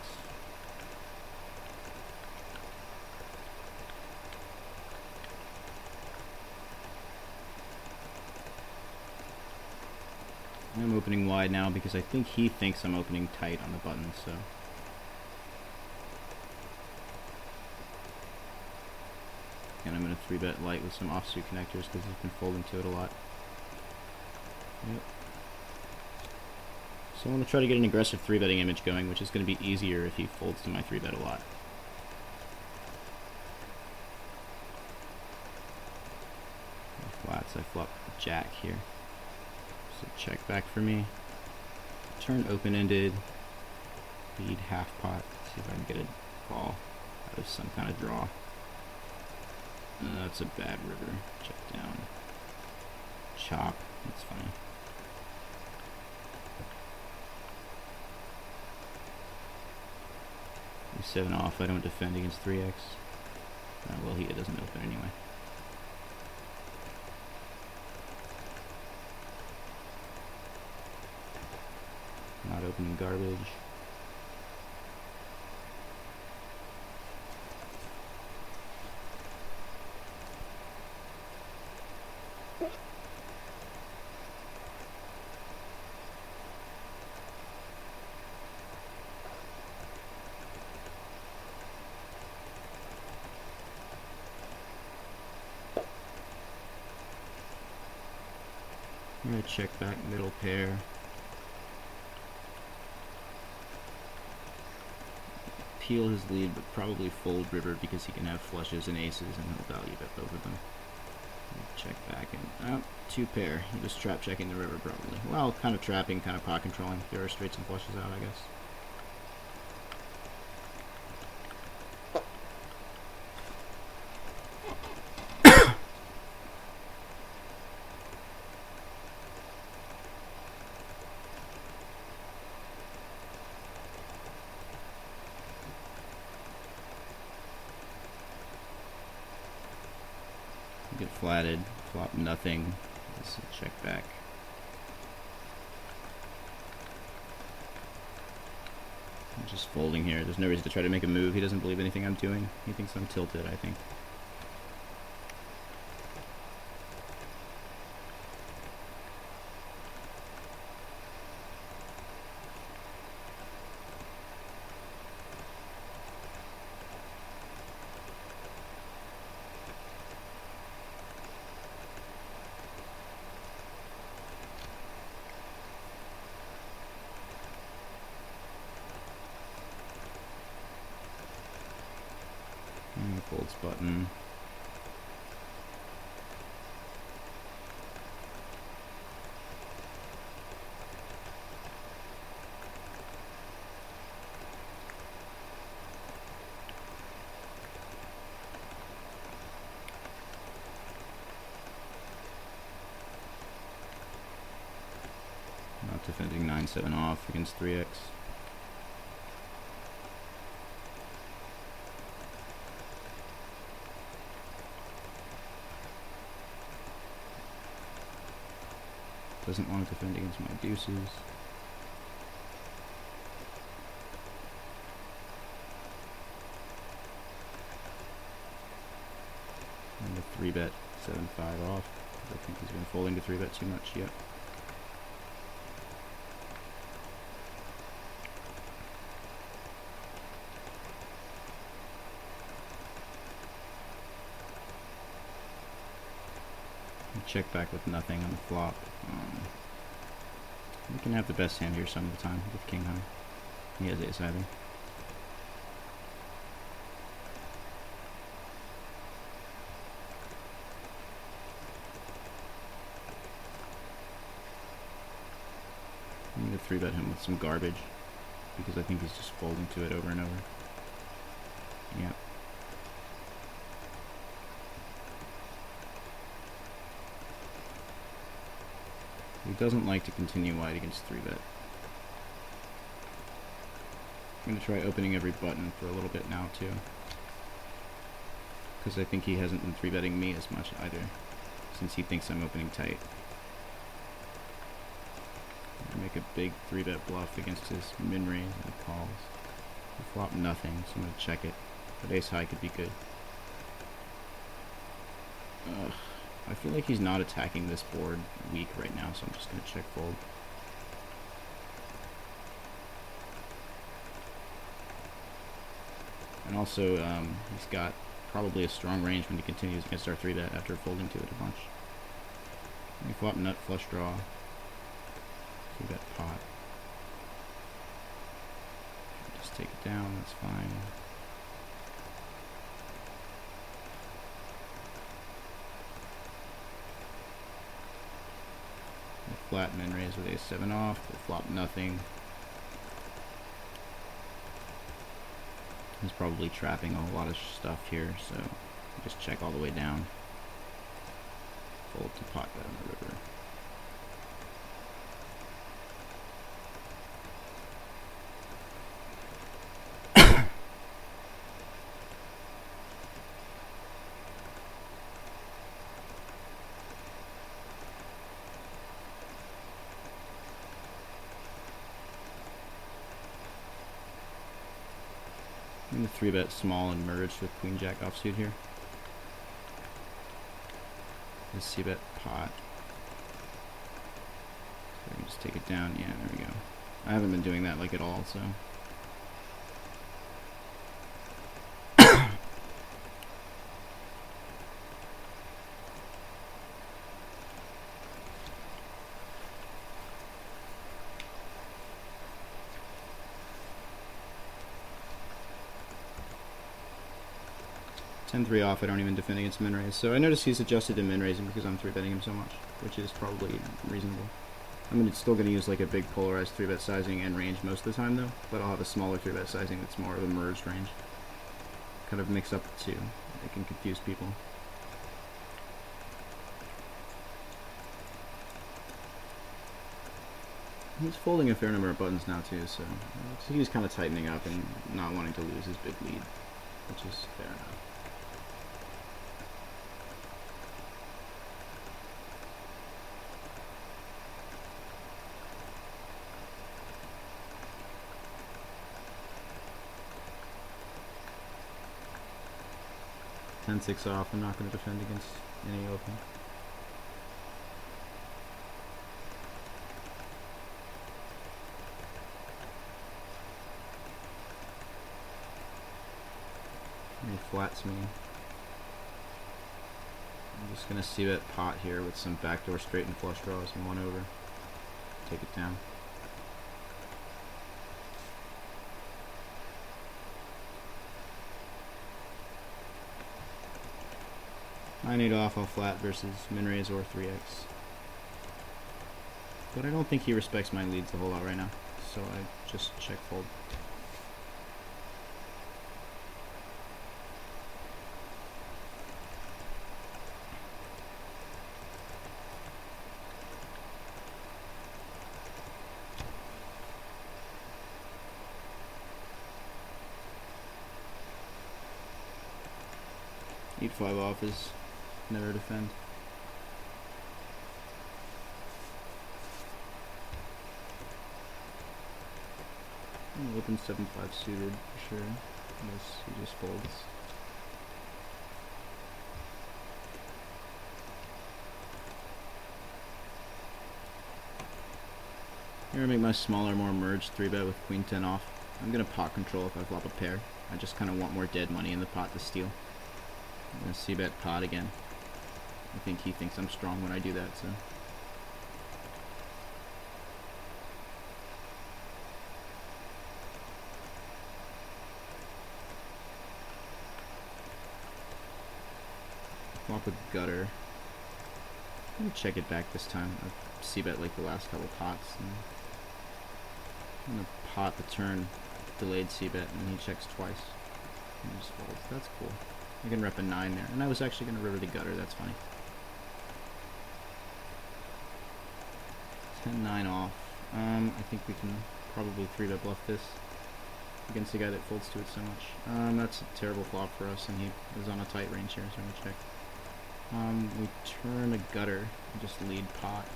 I'm opening wide now because I think he thinks I'm opening tight on the button, so. And I'm going to 3-bet light with some offsuit connectors because he's been folding to it a lot. Yep. So I want to try to get an aggressive 3-betting image going, which is going to be easier if he folds to my 3-bet a lot. Flats, I flop jack here. So check back for me. Turn open-ended. Lead half pot. See if I can get a call out of some kind of draw. That's a bad river. Check down. Chop. That's funny. E7 off. I don't defend against 3x. Well, it doesn't open anyway. Not opening garbage. I'm going to check back middle pair. Peel his lead, but probably fold river because he can have flushes and aces and he'll value bet both of them. Check back and 2 pair. He was trap checking the river probably. Well, kind of trapping, kind of pot controlling. There are straights and flushes out, I guess. flatted, flop nothing. This is a check back. I'm just folding here. There's no reason to try to make a move. He doesn't believe anything I'm doing. He thinks I'm tilted, I think. Folds button. Not defending 9-7 off against 3x. Doesn't want to defend against my deuces. And the 3-bet 7-5 off. I think he's been folding to 3-bet too much yet. Check back with nothing on the flop. We can have the best hand here some of the time with king high. He has ace either. I'm going to 3-bet him with some garbage because I think he's just folding to it over and over. Yep. He doesn't like to continue wide against 3-bet. I'm going to try opening every button for a little bit now too, because I think he hasn't been 3-betting me as much either, since he thinks I'm opening tight. Make a big 3-bet bluff against his min range and calls. I flop nothing, so I'm going to check it, but ace high could be good. Ugh. I feel like he's not attacking this board weak right now, so I'm just going to check fold. And also, he's got probably a strong range when he continues against our 3-bet after folding to it a bunch. We flop nut, flush draw, 3-bet pot. Just take it down, that's fine. Flat min raise with ace-7 off, we'll flop nothing. He's probably trapping a lot of stuff here, so just check all the way down. Fold to pot bet on the river. I'm going to 3-bet small and merge with queen jack offsuit here. Let's c-bet pot. So I can just take it down. Yeah, there we go. I haven't been doing that like at all, so. 10-3 off, I don't even defend against min raise. So I notice he's adjusted to min raising because I'm 3-betting him so much, which is probably reasonable. I'm still going to use like a big polarized 3-bet sizing and range most of the time though, but I'll have a smaller 3-bet sizing that's more of a merged range. Kind of mix up the two. It can confuse people. He's folding a fair number of buttons now too, so he's kind of tightening up and not wanting to lose his big lead, which is fair enough. 10-6 off. I'm not going to defend against any open. He flats me. I'm just going to see that pot here with some backdoor straight and flush draws and 1 over. Take it down. Nine eight off, I'll flat versus min raise or 3x. But I don't think he respects my leads a whole lot right now, so I just check fold. Eight five off is never defend. I'm open 7-5 suited for sure. Unless he just folds. Here I make my smaller, more merged 3-bet with queen 10 off. I'm gonna pot control if I flop a pair. I just kind of want more dead money in the pot to steal. I'm gonna c-bet pot again. I think he thinks I'm strong when I do that, so. Flop a gutter. I'm gonna check it back this time. I've c-bet like the last couple pots. And I'm gonna pot the turn, delayed c-bet, and he checks twice. And just folds. That's cool. I can rep a 9 there. And I was actually gonna river the gutter, that's funny. 10-9 off. I think we can probably 3-bet bluff this against a guy that folds to it so much. That's a terrible flop for us, and he is on a tight range here, so I'm gonna check. We turn a gutter and just lead pot.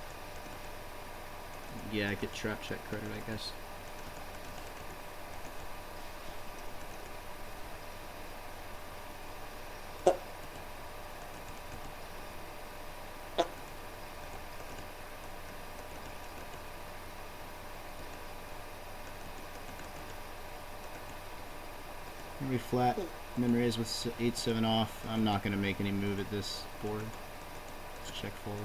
Yeah, I get trap check credit, I guess. We flat, min raise with 8-7 off. I'm not going to make any move at this board. Let's check fold.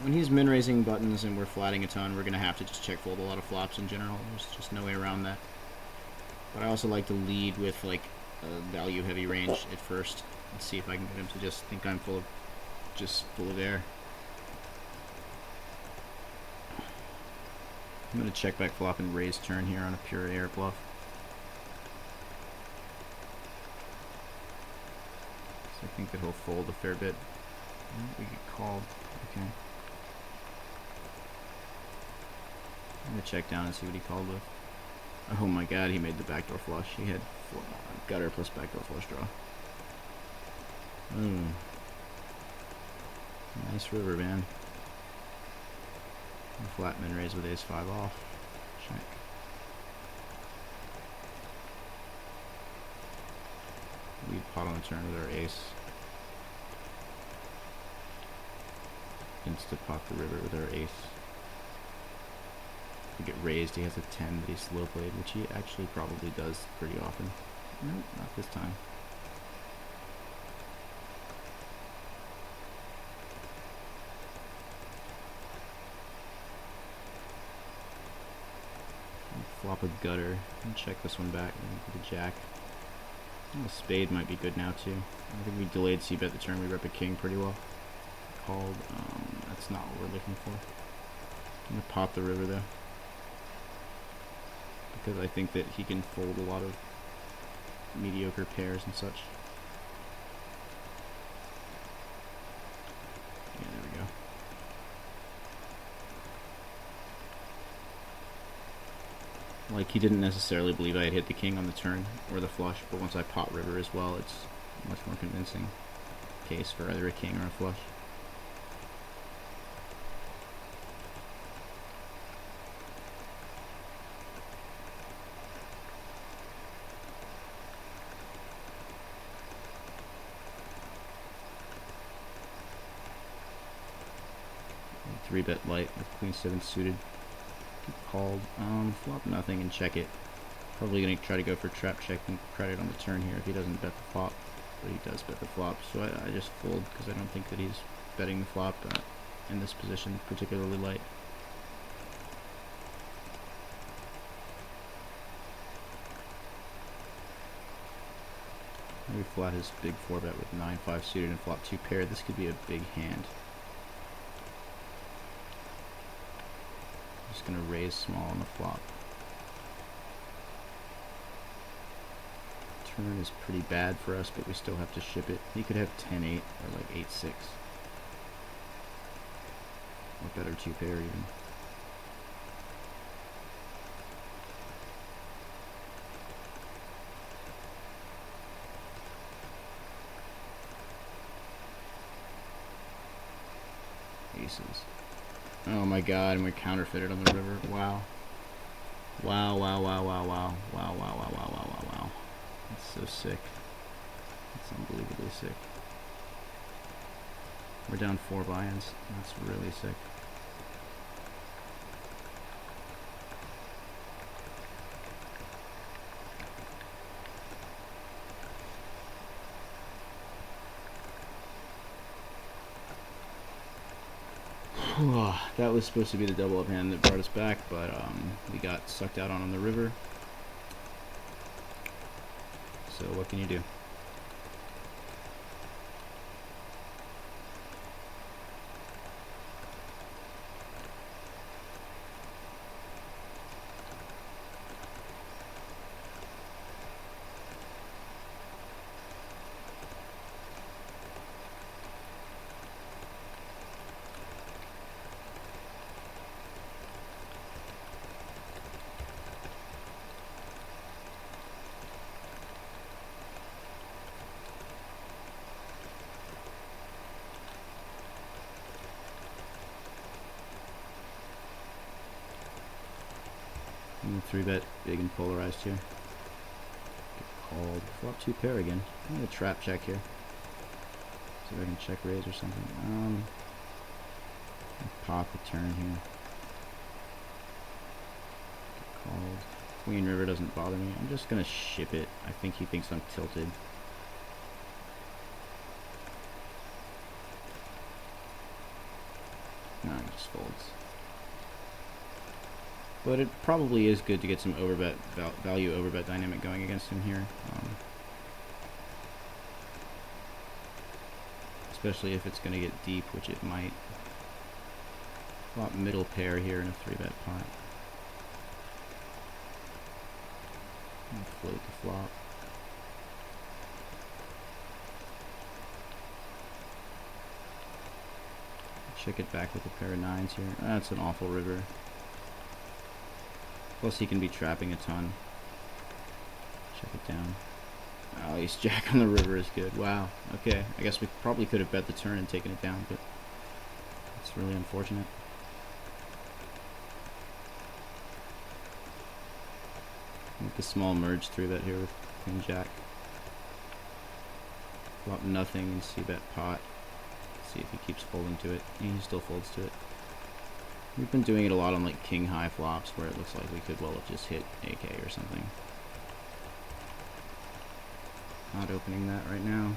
When he's min raising buttons and we're flatting a ton, we're going to have to just check fold a lot of flops in general. There's just no way around that. But I also like to lead with like a value heavy range at first and see if I can get him to just think I'm full of air. I'm going to check back flop and raise turn here on a pure air bluff. So I think that he'll fold a fair bit. We get called. Okay. I'm gonna check down and see what he called with. Oh my god, he made the backdoor flush. He had gutter plus backdoor flush draw. Nice river, man. Flat min raise with ace-5 off. Check. Lead pot on the turn with our ace. Insta pot the river with our ace. If we get raised, he has a 10 that he's slow played, which he actually probably does pretty often. Nope, not this time. Flop a gutter and check this one back and get a jack. A spade might be good now too. I think we delayed c-bet the turn. We rep a king pretty well. Called. That's not what we're looking for. I'm gonna pot the river though, because I think that he can fold a lot of mediocre pairs and such. Yeah, there we go. Like, he didn't necessarily believe I had hit the king on the turn or the flush, but once I pot river as well, it's a much more convincing case for either a king or a flush. 3-bet light with queen 7 suited. Called. Flop nothing and check it. Probably gonna try to go for trap check and credit on the turn here if he doesn't bet the flop, but he does bet the flop. So I just fold because I don't think that he's betting the flop in this position particularly light. Maybe flat his big 4-bet with 9-5 suited and flop 2 paired. This could be a big hand. Just gonna raise small on the flop. Turn is pretty bad for us, but we still have to ship it. He could have 10-8 or like 8-6. Or better 2 pair even. Aces. Oh my god, and we're counterfeited on the river. Wow. Wow, wow, wow, wow, wow. Wow, wow, wow, wow, wow, wow, wow. That's so sick. That's unbelievably sick. We're down 4 buy-ins. That's really sick. That was supposed to be the double up hand that brought us back, but we got sucked out on the river. So what can you do? And 3-bet big and polarized here. Get called. Flop 2 pair again. I'm gonna trap check here. See if I can check raise or something. Pop the turn here. Get called. Queen river doesn't bother me. I'm just gonna ship it. I think he thinks I'm tilted. No, he just folds. But it probably is good to get some overbet value overbet dynamic going against him here, especially if it's going to get deep, which it might. Flop middle pair here in a 3-bet pot. And float the flop. Check it back with a pair of 9s here. That's an awful river. Plus he can be trapping a ton. Check it down. Oh, ace jack on the river is good. Wow. Okay. I guess we probably could have bet the turn and taken it down, but it's really unfortunate. Make a small merge 3-bet here with queen jack. Flop nothing and see bet pot. See if he keeps folding to it. And he still folds to it. We've been doing it a lot on like king high flops where it looks like we could well have just hit AK or something. Not opening that right now.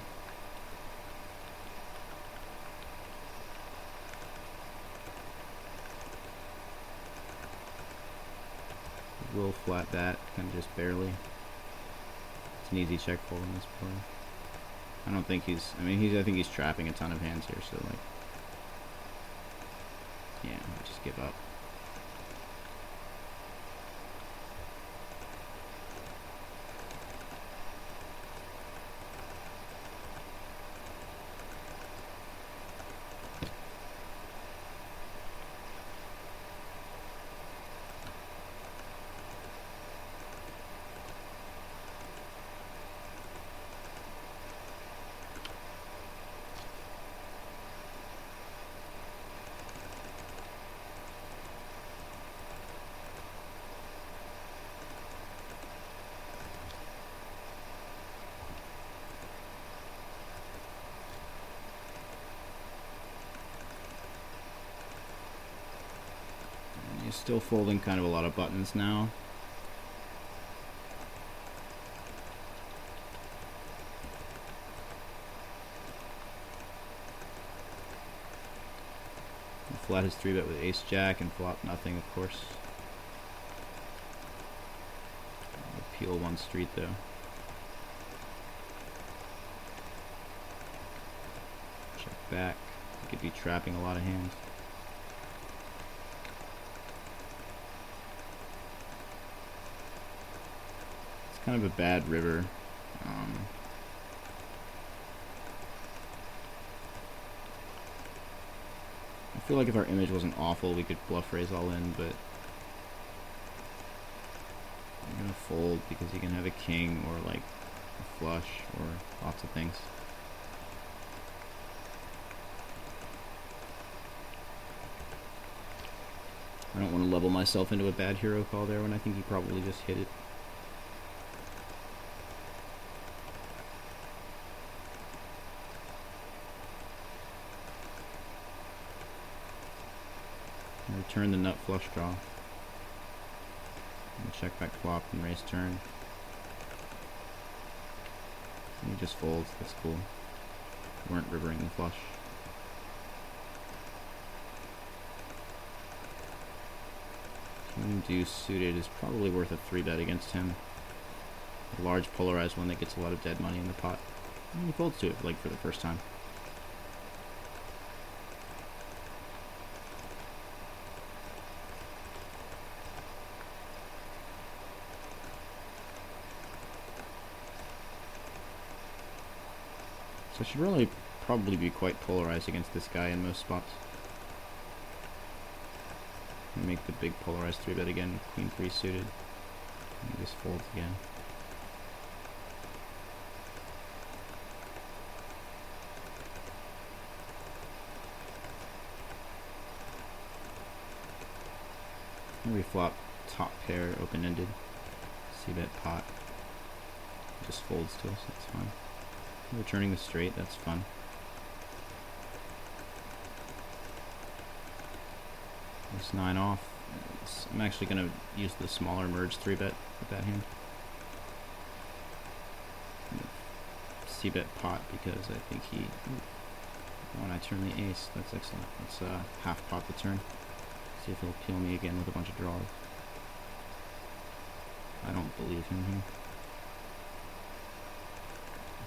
We'll flat that, kind of just barely. It's an easy check fold on this board. I don't think he's, I think he's trapping a ton of hands here, so like, yeah, I just give up. He's still folding kind of a lot of buttons now. Flat his 3-bet with ace jack and flop nothing, of course. I'll peel one street though. Check back. He could be trapping a lot of hands. It's kind of a bad river. I feel like if our image wasn't awful, we could bluff raise all in, but I'm gonna fold because he can have a king or like a flush or lots of things. I don't want to level myself into a bad hero call there when I think he probably just hit it. Return the nut flush draw. And check back flop and raise turn. And he just folds, that's cool. We weren't rivering the flush. King deuce suited is probably worth a 3-bet against him. A large polarized one that gets a lot of dead money in the pot. And he folds to it, like, for the first time. So I should really probably be quite polarized against this guy in most spots. Make the big polarized 3-bet again, queen 3 suited. And he just folds again. Here we flop top pair open-ended. C-bet pot. Just folds to us, that's fine. Returning the straight, that's fun. Ace 9 off. I'm actually going to use the smaller merge 3-bet with that hand. C-bet pot because I think he... When I turn the ace, that's excellent. Let's half pot the turn. See if he'll peel me again with a bunch of draws. I don't believe him here.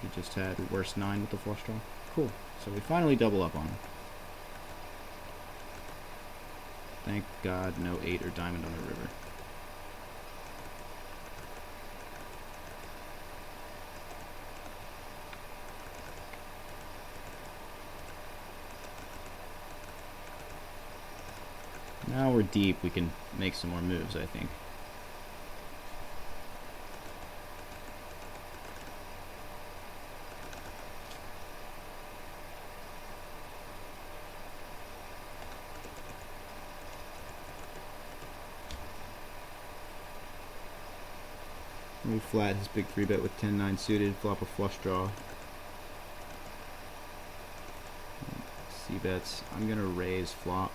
He just had worst 9 with the flush draw. Cool. So we finally double up on him. Thank God no 8 or diamond on the river. Now we're deep, we can make some more moves, I think. We flat his big 3-bet with 10-9 suited, flop a flush draw. C-bets. I'm gonna raise flop.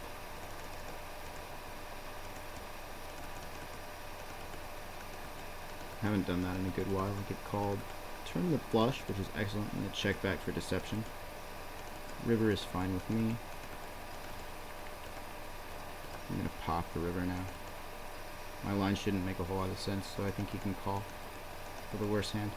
Haven't done that in a good while. I get called. Turn the flush, which is excellent, and then check back for deception. River is fine with me. I'm gonna pop the river now. My line shouldn't make a whole lot of sense, so I think he can call for the worst hand.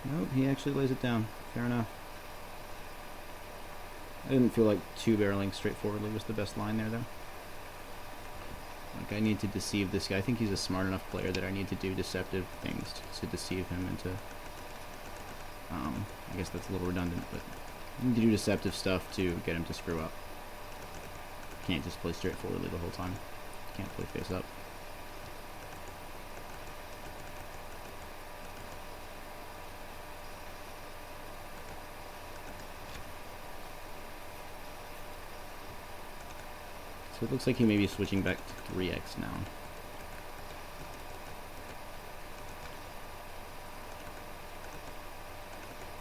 Nope, he actually lays it down. Fair enough. I didn't feel like 2-barreling straightforwardly was the best line there, though. Like, I need to deceive this guy. I think he's a smart enough player that I need to do deceptive things to deceive him into... I guess that's a little redundant, but I need to do deceptive stuff to get him to screw up. Can't just play straightforwardly the whole time. Can't play face up. So it looks like he may be switching back to 3x now.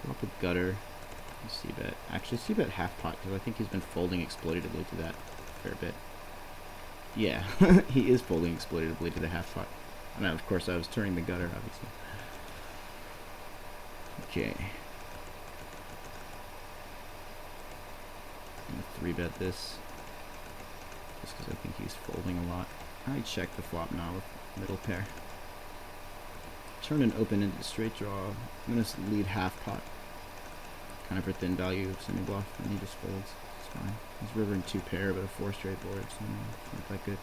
Flop a gutter. C-bet. Actually, C-bet half pot, because I think he's been folding exploitatively to that a fair bit. Yeah, he is folding exploitatively to the half pot. And of course, I was turning the gutter, obviously. Okay. I'm going to 3-bet this. Just because I think he's folding a lot. I check the flop now with middle pair. Turn and open into straight draw. I'm going to lead half pot. Kind of for thin value of semi-bluff, and he just folds. It's fine. He's rivering 2 pair, but a 4 straight board, so it's not that good.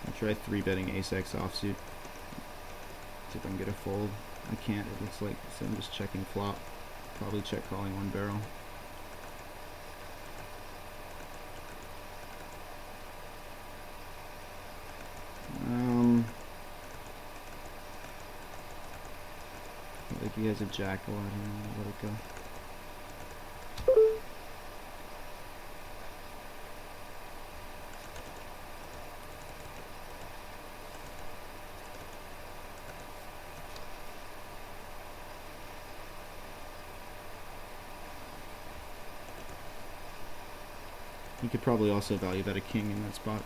I'll try 3-betting ace-x offsuit. See if I can get a fold. I can't, it looks like, so I'm just checking flop. Probably check calling 1 barrel. I think he has a jack a lot here. I'll let it go. You could probably also value bet a king in that spot.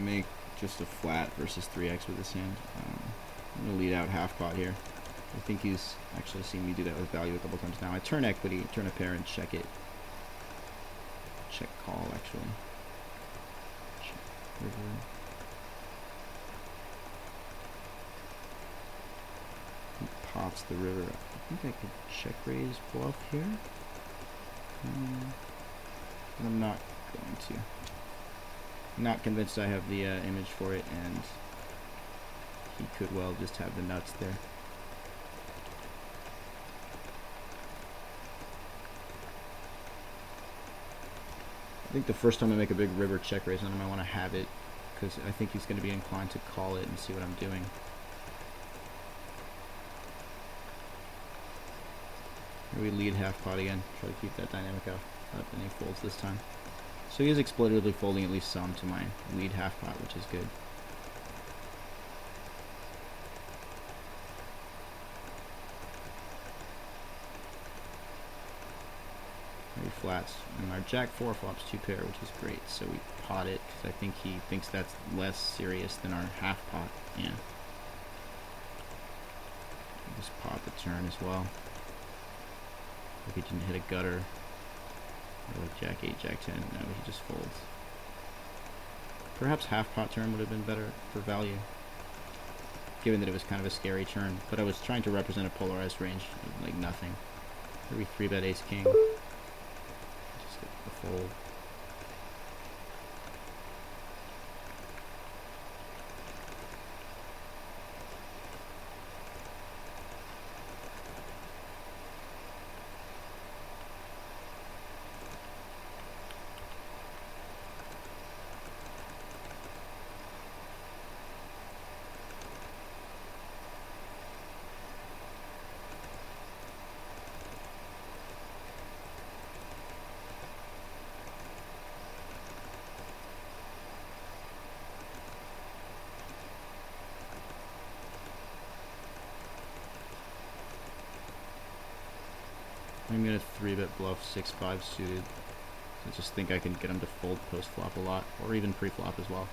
Make just a flat versus 3x with this hand. I'm going to lead out half pot here. I think he's actually seen me do that with value a couple times now. I turn equity, turn a pair, and check it. Check call, actually. Check river. He pops the river. I think I could check raise bluff here. I'm not going to. I'm not convinced I have the image for it, and he could well just have the nuts there. I think the first time I make a big river check raise on him, I want to have it, because I think he's going to be inclined to call it and see what I'm doing. Here we lead half pot again, try to keep that dynamic up, and he folds this time. So he is exploitatively folding at least some to my lead half pot, which is good. Flats, and our jack 4 flops 2 pair, which is great, so we pot it because I think he thinks that's less serious than our half pot. Yeah, just pot the turn as well. If he didn't hit a gutter, or like jack 8, jack 10, no, he just folds. Perhaps half pot turn would have been better for value, given that it was kind of a scary turn, but I was trying to represent a polarized range of like nothing. Here we 3-bet ace king. The fold. I'm going to 3-bet bluff 6-5 suited. I just think I can get him to fold post-flop a lot, or even pre-flop as well.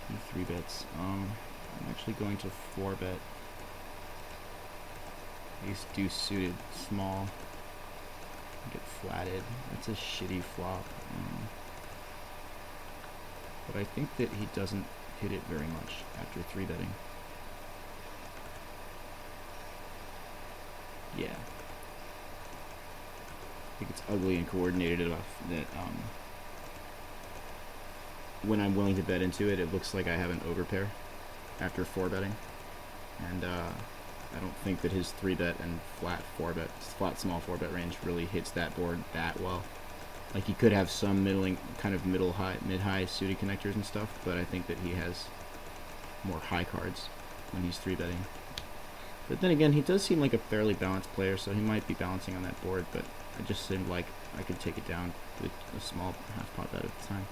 He 3-bets. I'm actually going to 4-bet. Ace deuce suited, small. Get flatted. That's a shitty flop. But I think that he doesn't hit it very much after 3-betting. Yeah. I think it's ugly and coordinated enough that when I'm willing to bet into it, it looks like I have an overpair after 4-betting. And I don't think that his 3-bet and flat small 4-bet range really hits that board that well. Like, he could have some mid-high suited connectors and stuff, but I think that he has more high cards when he's 3-betting. But then again, he does seem like a fairly balanced player, so he might be balancing on that board, but it just seemed like I could take it down with a small half-pot bet at the time.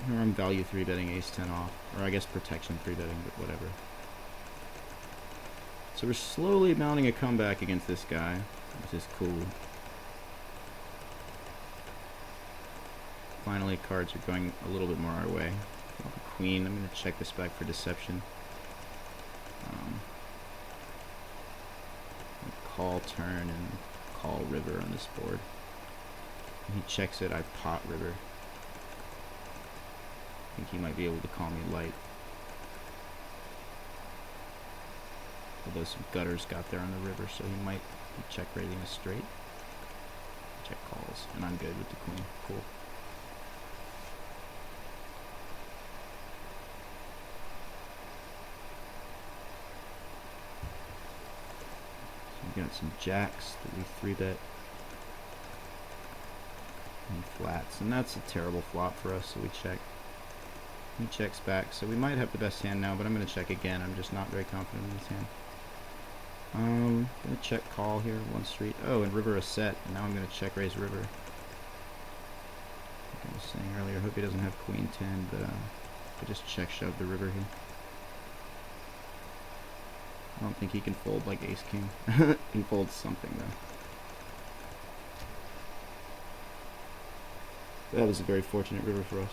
Here I'm value 3-betting ace-10 off, or I guess protection 3-betting, but whatever. So we're slowly mounting a comeback against this guy, which is cool. Finally, cards are going a little bit more our way. Queen, I'm going to check this back for deception. Call turn and call river on this board. When he checks it, I pot river. I think he might be able to call me light. Although some gutters got there on the river, so he might be check raising a straight. Check calls, and I'm good with the queen. Cool. So we got some jacks that we 3-bet. And flats, and that's a terrible flop for us, so we check. He checks back, so we might have the best hand now, but I'm going to check again. I'm just not very confident in this hand. I'm going to check call here, 1 street. Oh, and river a set. And now I'm going to check raise river. Like I was saying earlier, I hope he doesn't have queen 10, but I just check shove the river here. I don't think he can fold like ace king. He can fold something though. That was a very fortunate river for us.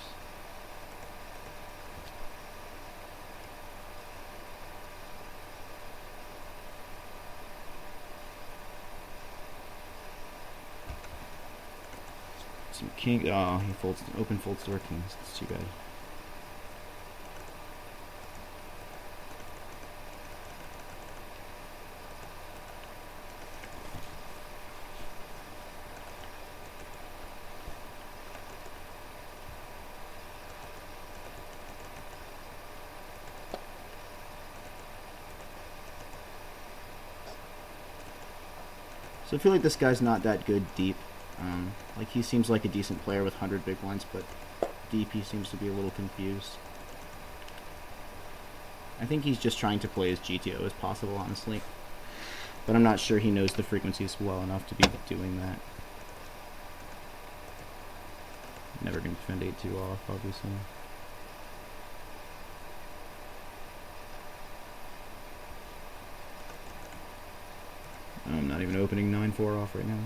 Some king. Oh, he folds. Open folds door kings. It's too bad. So I feel like this guy's not that good deep. Like, he seems like a decent player with 100 big blinds, but deep he seems to be a little confused. I think he's just trying to play as GTO as possible, honestly. But I'm not sure he knows the frequencies well enough to be doing that. Never going to defend 8-2 off, obviously. I'm not even opening 9-4 off right now.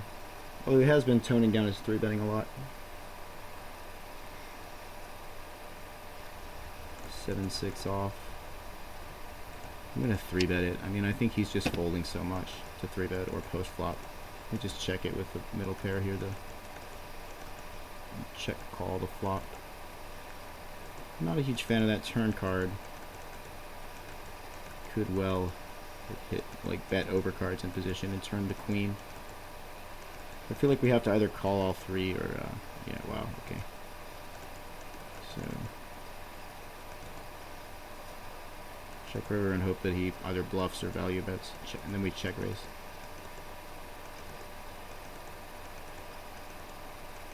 Although he has been toning down his 3-betting a lot. 7-6 off. I'm going to 3-bet it. I mean, I think he's just folding so much to 3-bet or post-flop. We just check it with the middle pair here, though. Check call the flop. I'm not a huge fan of that turn card. Could well hit, like, bet over cards in position and turn the queen. I feel like we have to either call all 3 or, yeah, wow, okay. So, check river and hope that he either bluffs or value bets, and then we check raise.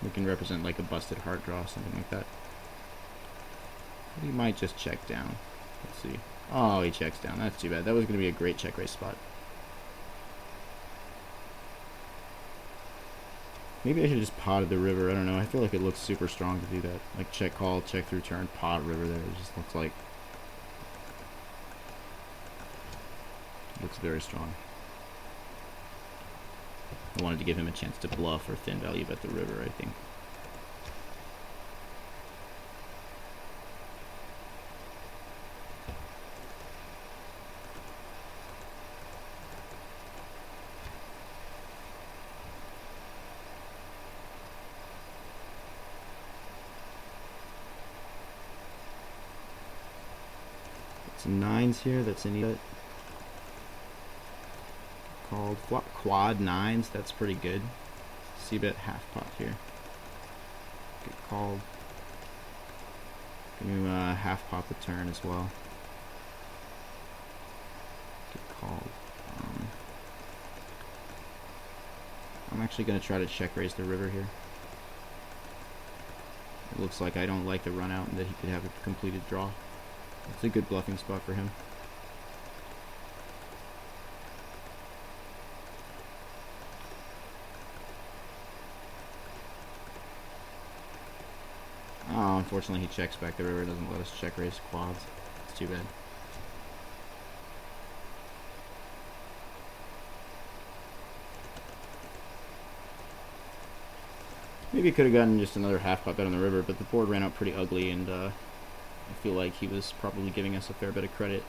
We can represent like a busted heart draw, something like that. He might just check down. Let's see. Oh, he checks down. That's too bad. That was going to be a great check raise spot. Maybe I should have just potted the river. I don't know. I feel like it looks super strong to do that. Like check call, check through turn, pot river there. It just looks like... looks very strong. I wanted to give him a chance to bluff or thin value bet the river, I think. Some 9s here, that's an bet. called. Quad nines, that's pretty good. C-bet half pot here. Get called. Gonna half pot the turn as well. Get called. I'm actually gonna try to check raise the river here. It looks like I don't like the run out and that he could have a completed draw. It's a good bluffing spot for him. Oh, unfortunately he checks back the river, doesn't let us check raise quads. It's too bad. Maybe could have gotten just another half pot bet on the river, but the board ran out pretty ugly, and I feel like he was probably giving us a fair bit of credit.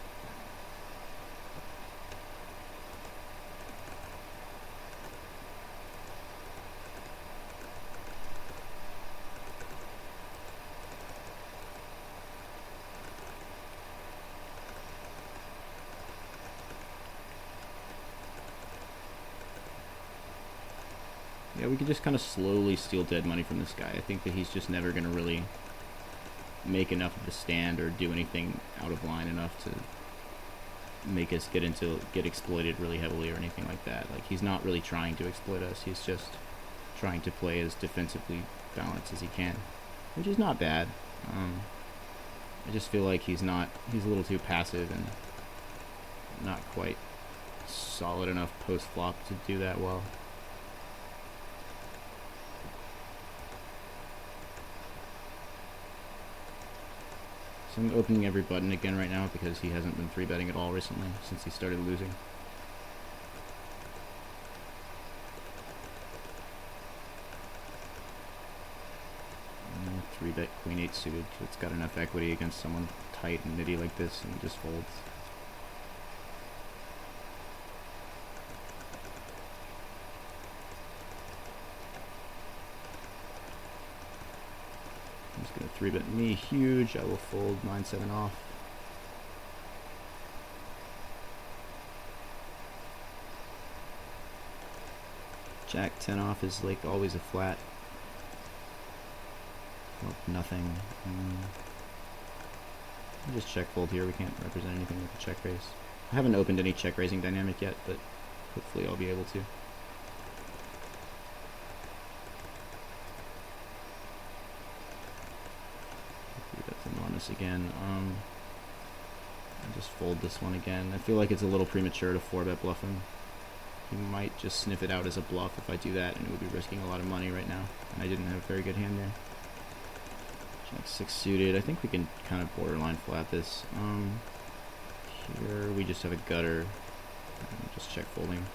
Yeah, we could just kind of slowly steal dead money from this guy. I think that he's just never going to really make enough of a stand or do anything out of line enough to make us get exploited really heavily or anything like that. Like, he's not really trying to exploit us. He's just trying to play as defensively balanced as he can, which is not bad. I just feel like he's a little too passive and not quite solid enough post-flop to do that well. So I'm opening every button again right now because he hasn't been 3-betting at all recently since he started losing. 3-bet queen 8 suited. It's got enough equity against someone tight and nitty like this, and he just folds. He's gonna 3-bet me huge. I will fold 9-7 off. Jack 10 off is like always a flat. Nope, nothing. I'll just check fold here. We can't represent anything with the check raise. I haven't opened any check raising dynamic yet, but hopefully I'll be able to. That's enormous again. I'll just fold this one again. I feel like it's a little premature to 4-bet bluff him. He might just sniff it out as a bluff if I do that, and it would be risking a lot of money right now. And I didn't have a very good hand there. Jack 6 suited. I think we can kind of borderline flat this. Here we just have a gutter. Just check folding.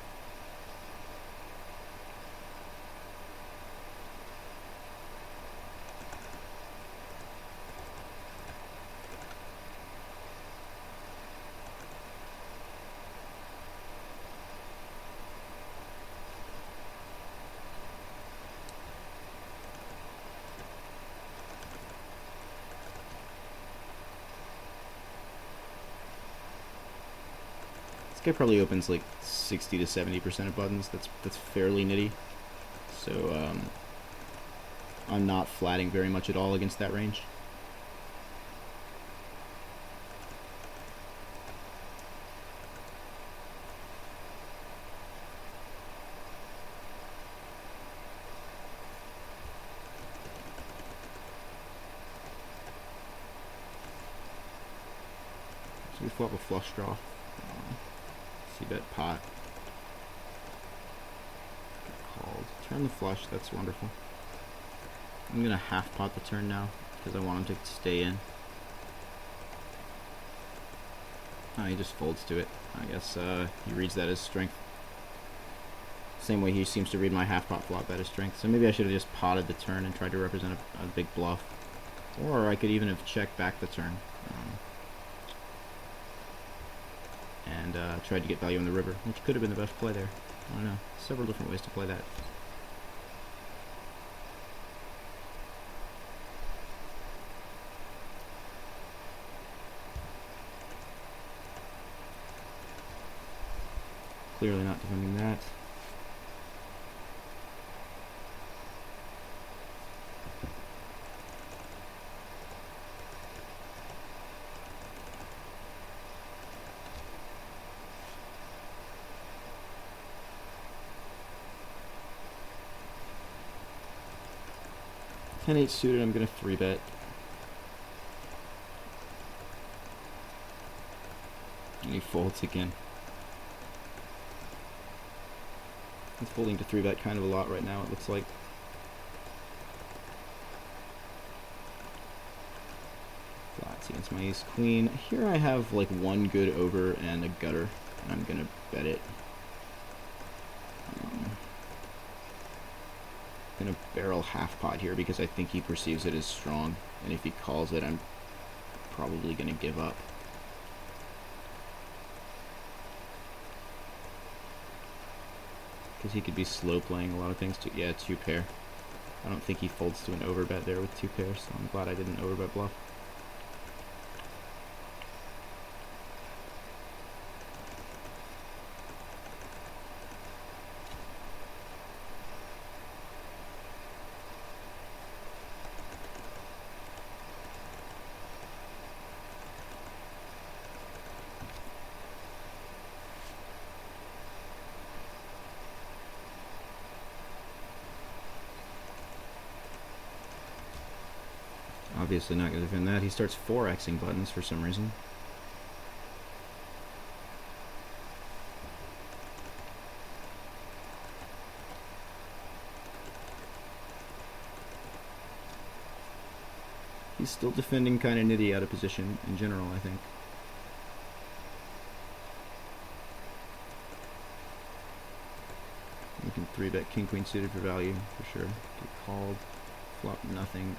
Guy probably opens like 60 to 70% of buttons. That's fairly nitty. So I'm not flatting very much at all against that range. So we flop a flush draw. C-bet pot. Get called. Turn the flush, that's wonderful. I'm gonna half pot the turn now because I want him to stay in. Oh, he just folds to it. I guess he reads that as strength. Same way he seems to read my half pot flop bet as strength. So maybe I should have just potted the turn and tried to represent a big bluff. Or I could even have checked back the turn. And tried to get value on the river, which could have been the best play there. I don't know. Several different ways to play that. Clearly not defending that. Ten-8 suited, I'm gonna 3-bet. And he folds again. He's folding to 3-bet kind of a lot right now, it looks like. Flats against my ace queen. Here I have like one good over and a gutter, and I'm gonna bet it. I'm gonna barrel half pot here because I think he perceives it as strong, and if he calls it, I'm probably gonna give up. Because he could be slow playing a lot of things too. Yeah, 2-pair. I don't think he folds to an overbet there with 2 pairs, so I'm glad I didn't overbet bluff. Obviously not going to defend that. He starts 4xing buttons for some reason. He's still defending kind of nitty out of position in general, I think. You can 3-bet king queen suited for value for sure. Get called, flop nothing.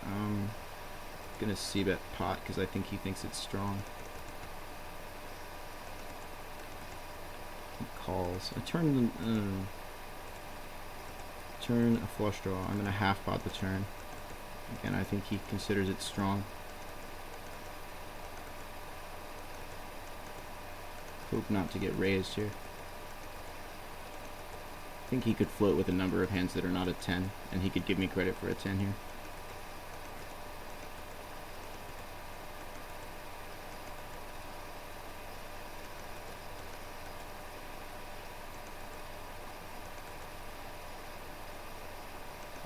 Gonna c-bet pot because I think he thinks it's strong. He calls. I turn a flush draw. I'm gonna half pot the turn. Again, I think he considers it strong. Hope not to get raised here. I think he could float with a number of hands that are not a 10, and he could give me credit for a 10 here.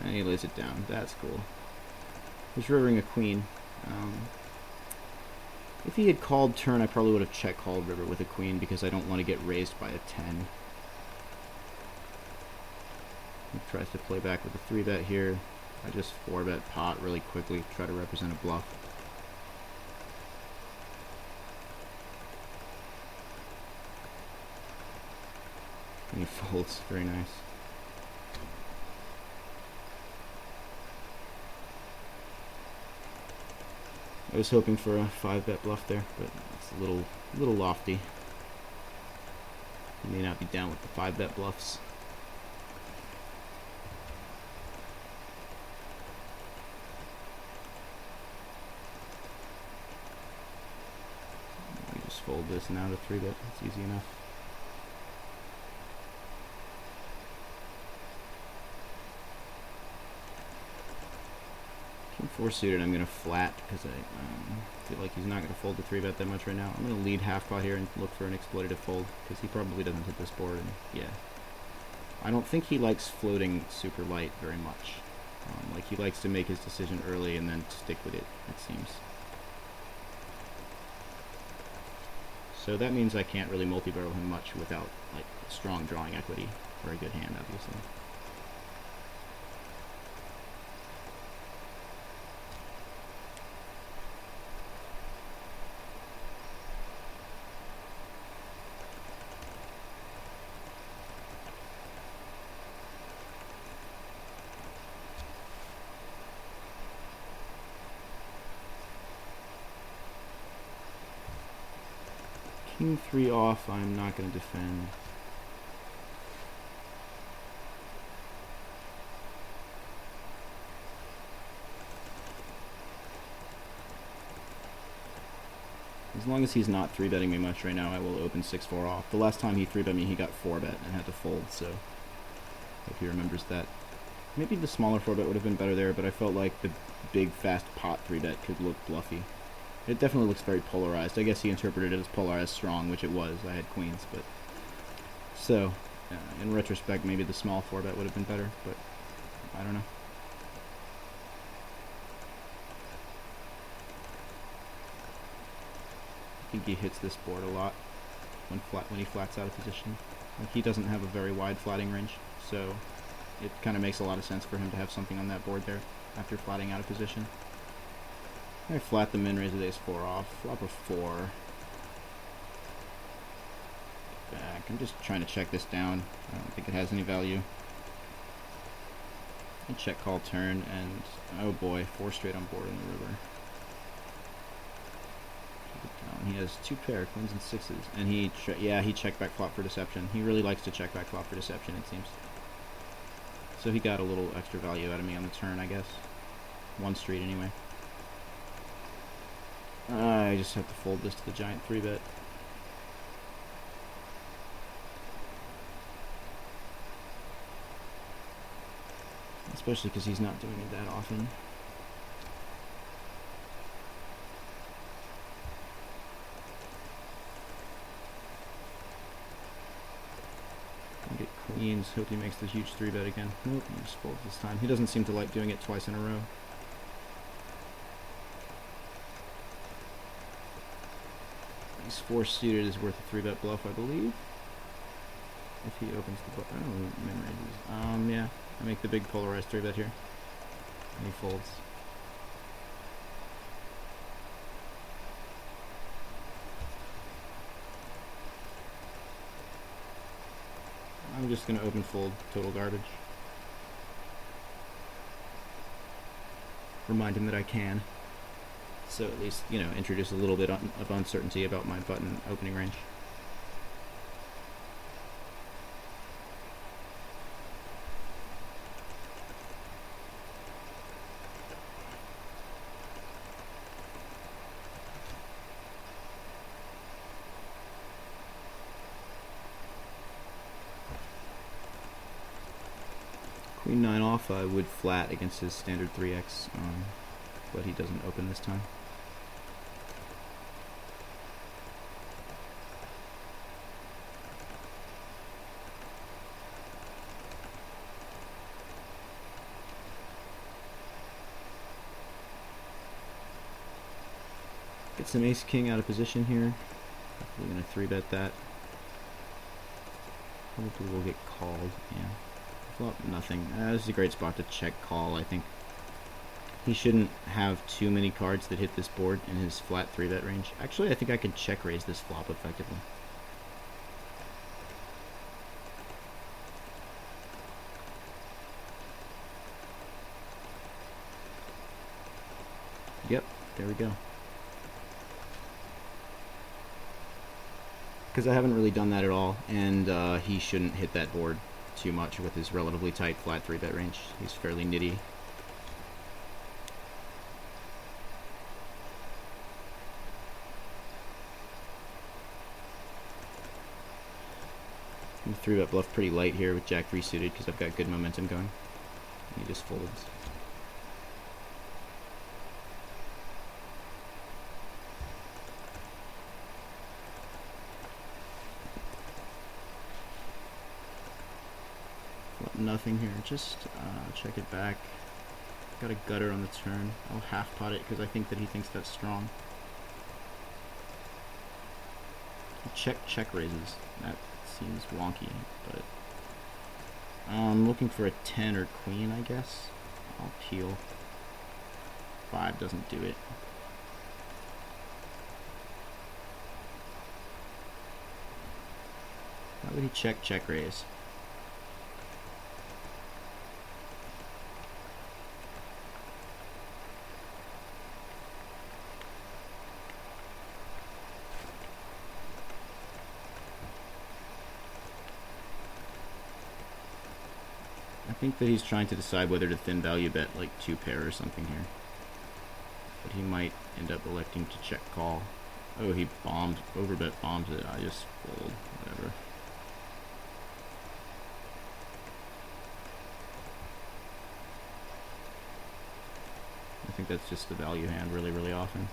And he lays it down. That's cool. He's rivering a queen. If he had called turn, I probably would have check called river with a queen because I don't want to get raised by a 10. He tries to play back with a 3-bet here. I just 4-bet pot really quickly, try to represent a bluff. And he folds. Very nice. I was hoping for a 5-bet bluff there, but it's a little lofty. You may not be down with the 5-bet bluffs. We just fold this now to 3-bet. It's easy enough. King 4 suited, I'm going to flat because I feel like he's not going to fold the 3-bet that much right now. I'm going to lead half pot here and look for an exploitative fold because he probably doesn't hit this board. And yeah, I don't think he likes floating super light very much. Like he likes to make his decision early and then stick with it, it seems. So that means I can't really multi-barrel him much without like strong drawing equity for a good hand, obviously. King 3 off, I'm not going to defend. As long as he's not 3-betting me much right now, I will open 6-4 off. The last time he 3-bet me, he got 4-bet and had to fold, so hope he remembers that. Maybe the smaller 4-bet would have been better there, but I felt like the big, fast pot 3-bet could look bluffy. It definitely looks very polarized. I guess he interpreted it as polarized strong, which it was. I had queens, but... So, in retrospect, maybe the small 4-bet would have been better, but I don't know. I think he hits this board a lot when he flats out of position. Like, he doesn't have a very wide flatting range, so it kind of makes a lot of sense for him to have something on that board there after flatting out of position. I flat the min, raise with ace-4 off, flop a 4. Back. I'm just trying to check this down. I don't think it has any value. I check call turn, and oh boy, 4 straight on board in the river. He has 2 pair, queens and 6s, and he checked back flop for deception. He really likes to check back flop for deception, it seems. So he got a little extra value out of me on the turn, I guess. 1 street anyway. I just have to fold this to the giant 3-bet. Especially because he's not doing it that often. Get queens, hope he makes the huge 3-bet again. Nope, he just folds this time. He doesn't seem to like doing it twice in a row. Ace 4 suited is worth a 3-bet bluff, I believe. If he opens the bluff. Oh, min raises. Yeah. I make the big polarized 3-bet here. And he folds. I'm just going to open fold, total garbage. Remind him that I can. So at least, you know, introduce a little bit of uncertainty about my button opening range. Queen 9 off, I would flat against his standard 3x, but he doesn't open this time. Get some ace king out of position here. We're gonna 3-bet that. Probably will get called, yeah. Flop nothing. This is a great spot to check call. I think he shouldn't have too many cards that hit this board in his flat 3-bet range. Actually, I think I could check raise this flop effectively. Yep, there we go. Because I haven't really done that at all, and he shouldn't hit that board too much with his relatively tight flat 3-bet range. He's fairly nitty. I'm 3-bet bluff pretty light here with Jack 3 suited because I've got good momentum going. And he just folds. Nothing here, just check it back. Got a gutter on the turn. I'll half pot it because I think that he thinks that's strong. Check raises. That seems wonky, but I'm looking for a 10 or queen, I guess. I'll peel. 5 doesn't do it. How would he check raise? I think that he's trying to decide whether to thin value bet like 2 pair or something here. But he might end up electing to check call. Oh, he bombed. Overbet bombs it. I just fold. Whatever. I think that's just the value hand really, really often.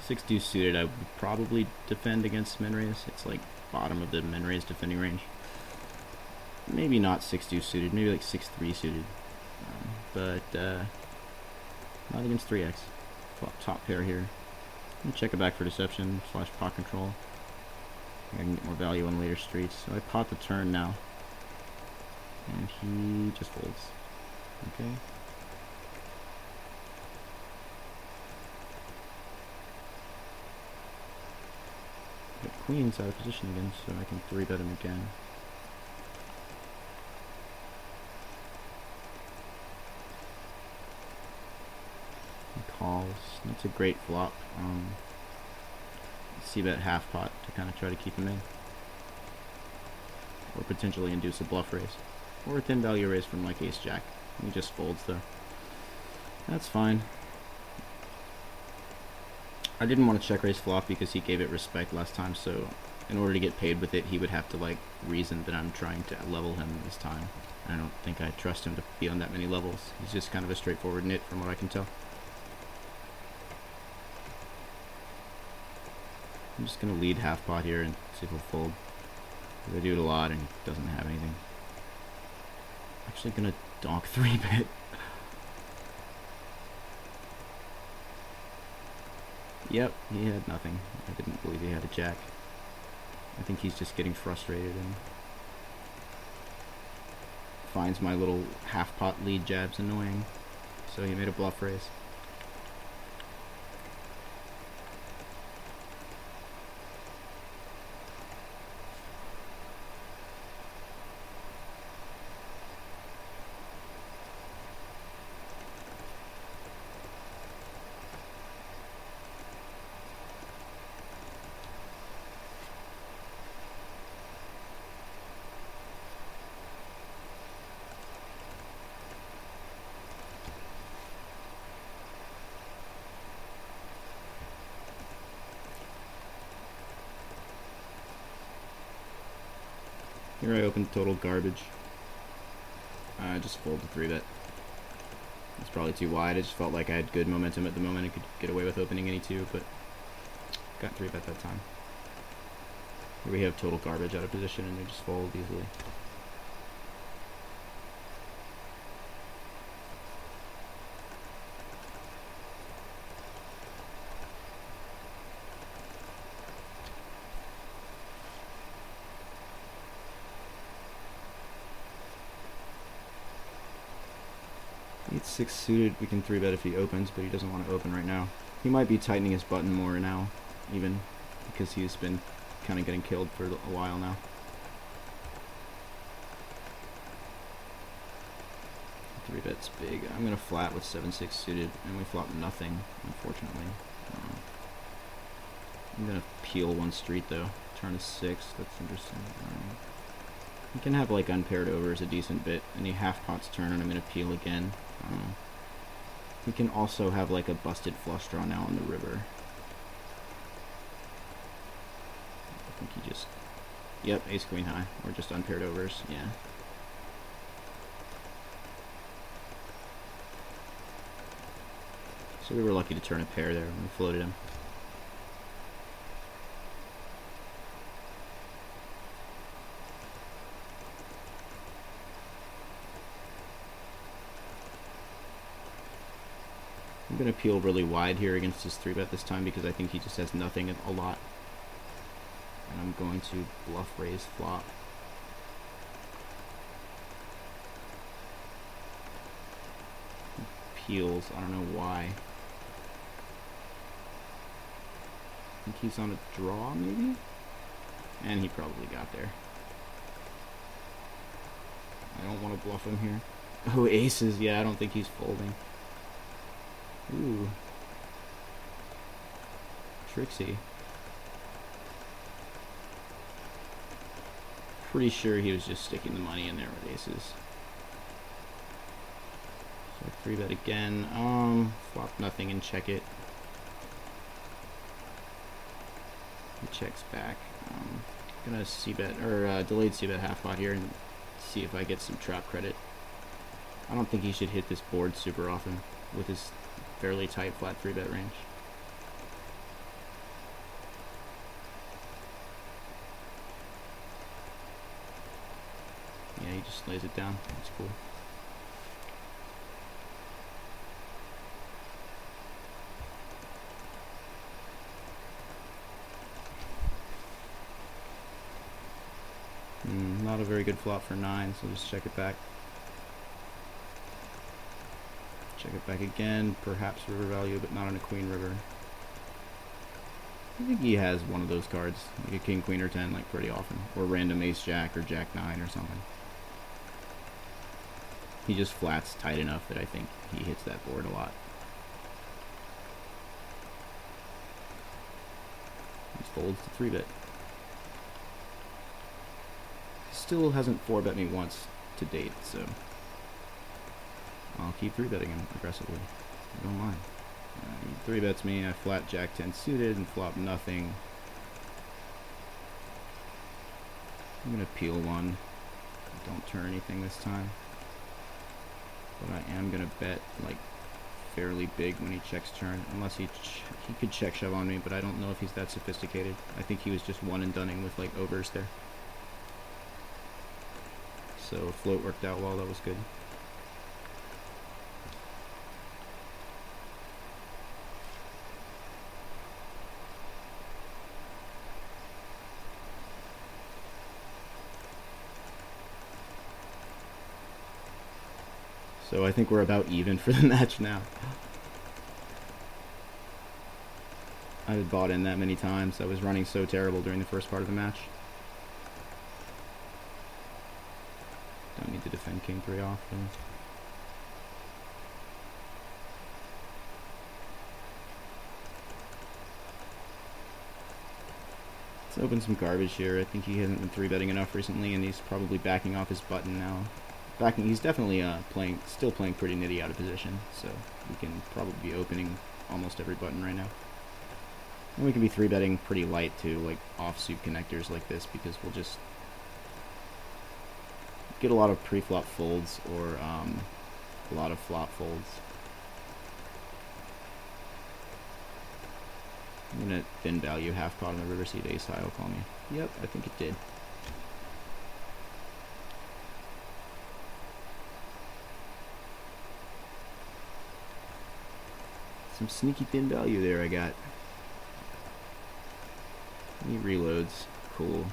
6 deuce suited, I would probably defend against min raise. It's like bottom of the min raise defending range. Maybe not 6 deuce suited, maybe like 6-3 suited. But not against 3x. Flop top pair here. I'm gonna check it back for deception / pot control. I can get more value on later streets. So I pot the turn now. And he just folds. Okay. But queen's out of position again, so I can 3-bet him again. He calls. That's a great flop. C-bet half pot to kind of try to keep him in. Or potentially induce a bluff raise. Or a thin value raise from like ace-jack. He just folds though. That's fine. I didn't want to check raise flop because he gave it respect last time, so in order to get paid with it, he would have to like reason that I'm trying to level him this time. I don't think I trust him to be on that many levels. He's just kind of a straightforward nit from what I can tell. I'm just going to lead half pot here and see if he'll fold. I do it a lot and he doesn't have anything. I'm actually going to donk 3-bet. Yep, he had nothing. I didn't believe he had a jack. I think he's just getting frustrated and finds my little half pot lead jabs annoying. So he made a bluff raise. Here I opened total garbage. I just fold the 3-bet. It's probably too wide. I just felt like I had good momentum at the moment. I could get away with opening any 2, but got 3-bet that time. Here we have total garbage out of position and they just fold easily. It's 6 suited, we can 3-bet if he opens, but he doesn't want to open right now. He might be tightening his button more now, even, because he's been kind of getting killed for a while now. 3-bet's big. I'm going to flat with 7-6 suited, and we flop nothing, unfortunately. I'm going to peel one street, though. Turn a 6, that's interesting. You can have like unpaired over as a decent bit. Any half pots turn and I'm going to peel again. We can also have like a busted flush draw now on the river. I think he just... Yep, ace queen high. Or just unpaired overs, yeah. So we were lucky to turn a pair there when we floated him. I'm going to peel really wide here against his 3-bet this time because I think he just has nothing a lot. And I'm going to bluff raise flop. He peels, I don't know why. I think he's on a draw maybe? And he probably got there. I don't want to bluff him here. Oh, aces, yeah, I don't think he's folding. Ooh. Tricksy. Pretty sure he was just sticking the money in there with aces. So 3-bet again. Flop nothing and check it. checks back. Gonna c-bet, or delayed c-bet half pot here and see if I get some trap credit. I don't think he should hit this board super often with his fairly tight flat 3-bet range. Yeah, he just lays it down. That's cool. Not a very good flop for 9, so just check it back. Check it back again, perhaps river value, but not on a queen river. I think he has one of those cards, like a king, queen, or 10, like pretty often, or random ace jack or jack 9 or something. He just flats tight enough that I think he hits that board a lot. He folds to 3-bet. Still hasn't 4-bet me once to date, so I'll keep 3-betting him aggressively. I don't mind. He 3-bets me, I flat jack 10 suited and flop nothing. I'm gonna peel one. Don't turn anything this time. But I am gonna bet like fairly big when he checks turn, unless he could check shove on me, but I don't know if he's that sophisticated. I think he was just one and doneing with like overs there. So float worked out well, that was good. So I think we're about even for the match now. I had bought in that many times. I was running so terrible during the first part of the match. Don't need to defend king 3 off though. Let's open some garbage here. I think he hasn't been 3-betting enough recently, and he's probably backing off his button now. He's definitely still playing pretty nitty out of position, so we can probably be opening almost every button right now. And we can be 3-betting pretty light too, like offsuit connectors like this, because we'll just get a lot of pre-flop folds or a lot of flop folds. I'm gonna thin value half pot on the river seat ace high will call me. Yep, I think it did. Some sneaky thin value there I got. He reloads. Cool.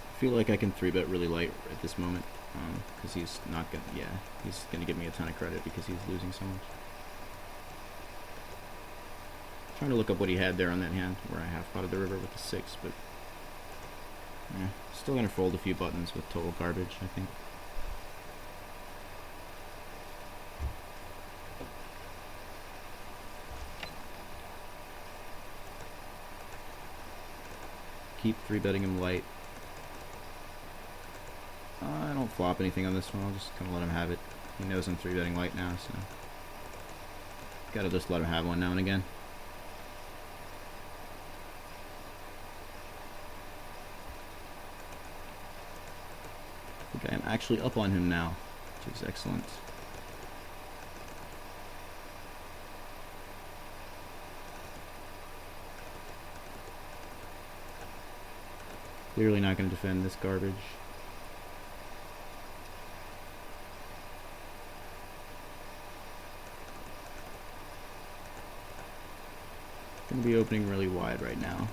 I feel like I can 3-bet really light at this moment, because he's not gonna, he's gonna give me a ton of credit because he's losing so much. Trying to look up what he had there on that hand where I half potted the river with the 6, but yeah, still gonna fold a few buttons with total garbage, I think. Keep 3-betting him light. I don't flop anything on this one, I'll just kind of let him have it. He knows I'm 3-betting light now, so gotta just let him have one now and again. I think I am actually up on him now, which is excellent. Clearly not going to defend this garbage. Going to be opening really wide right now.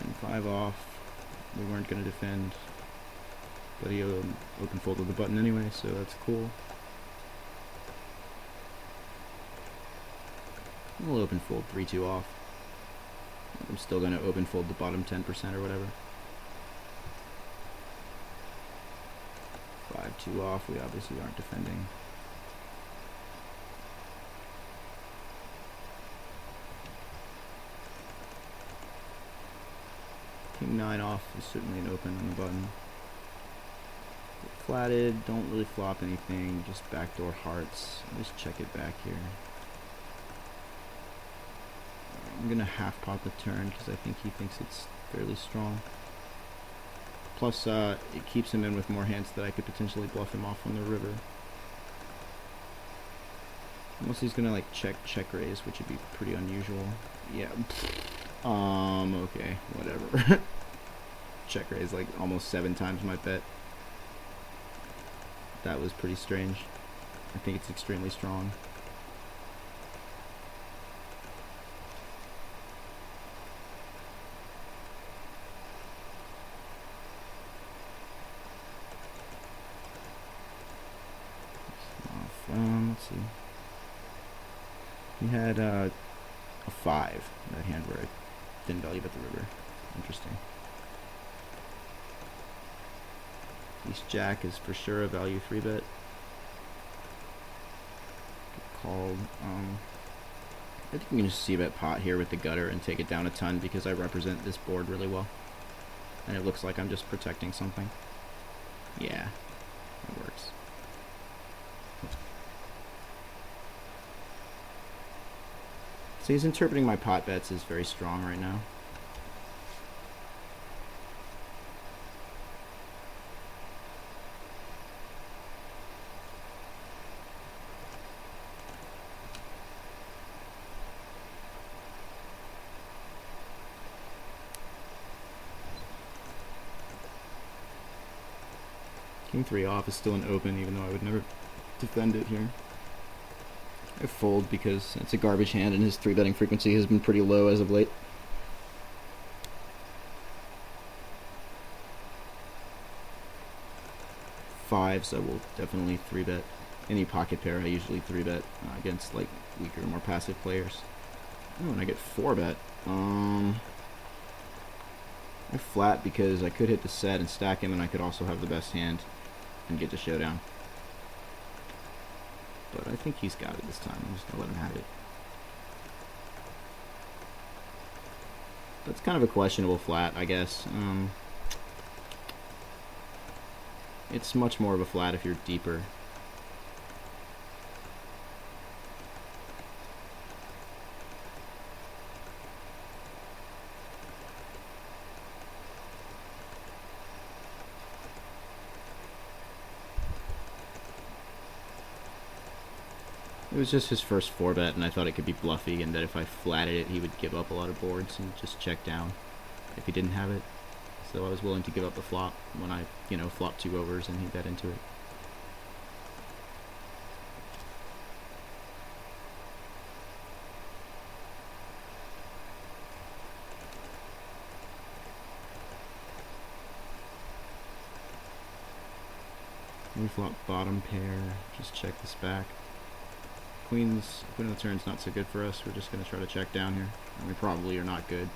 And 5 off. We weren't going to defend, but he open folded the button anyway, so that's cool. We'll open fold 3-2 off. I'm still going to open fold the bottom 10% or whatever. 5-2 off, we obviously aren't defending. King 9 off is certainly an open on the button. Flatted, don't really flop anything, just backdoor hearts. Just check it back here. I'm gonna half pot the turn because I think he thinks it's fairly strong. Plus, it keeps him in with more hands that I could potentially bluff him off on the river. Unless he's gonna like check raise, which would be pretty unusual. Yeah. Okay, whatever. Check raise like almost 7 times my bet. That was pretty strange. I think it's extremely strong. Let's see. He had a 5, that hand where I didn't value bet the river. Interesting. Ace Jack is for sure a value 3-bet. Called. I think we can just c-bet pot here with the gutter and take it down a ton because I represent this board really well. And it looks like I'm just protecting something. Yeah, that works. So he's interpreting my pot bets as very strong right now. King 3 off is still an open, even though I would never defend it here. I fold because it's a garbage hand and his 3-betting frequency has been pretty low as of late. Fives, I will definitely 3-bet. Any pocket pair I usually 3-bet against like weaker, more passive players. Oh, and I get 4-bet. I flat because I could hit the set and stack him, and I could also have the best hand and get the showdown. But I think he's got it this time. I'm just gonna let him have it. That's kind of a questionable flat, I guess. It's much more of a flat if you're deeper. It was just his first 4-bet, and I thought it could be bluffy, and that if I flatted it, he would give up a lot of boards and just check down if he didn't have it. So I was willing to give up the flop when I, flopped 2 overs and he bet into it. We flop bottom pair, just check this back. Queen of the turn's not so good for us. We're just going to try to check down here. And we probably are not good.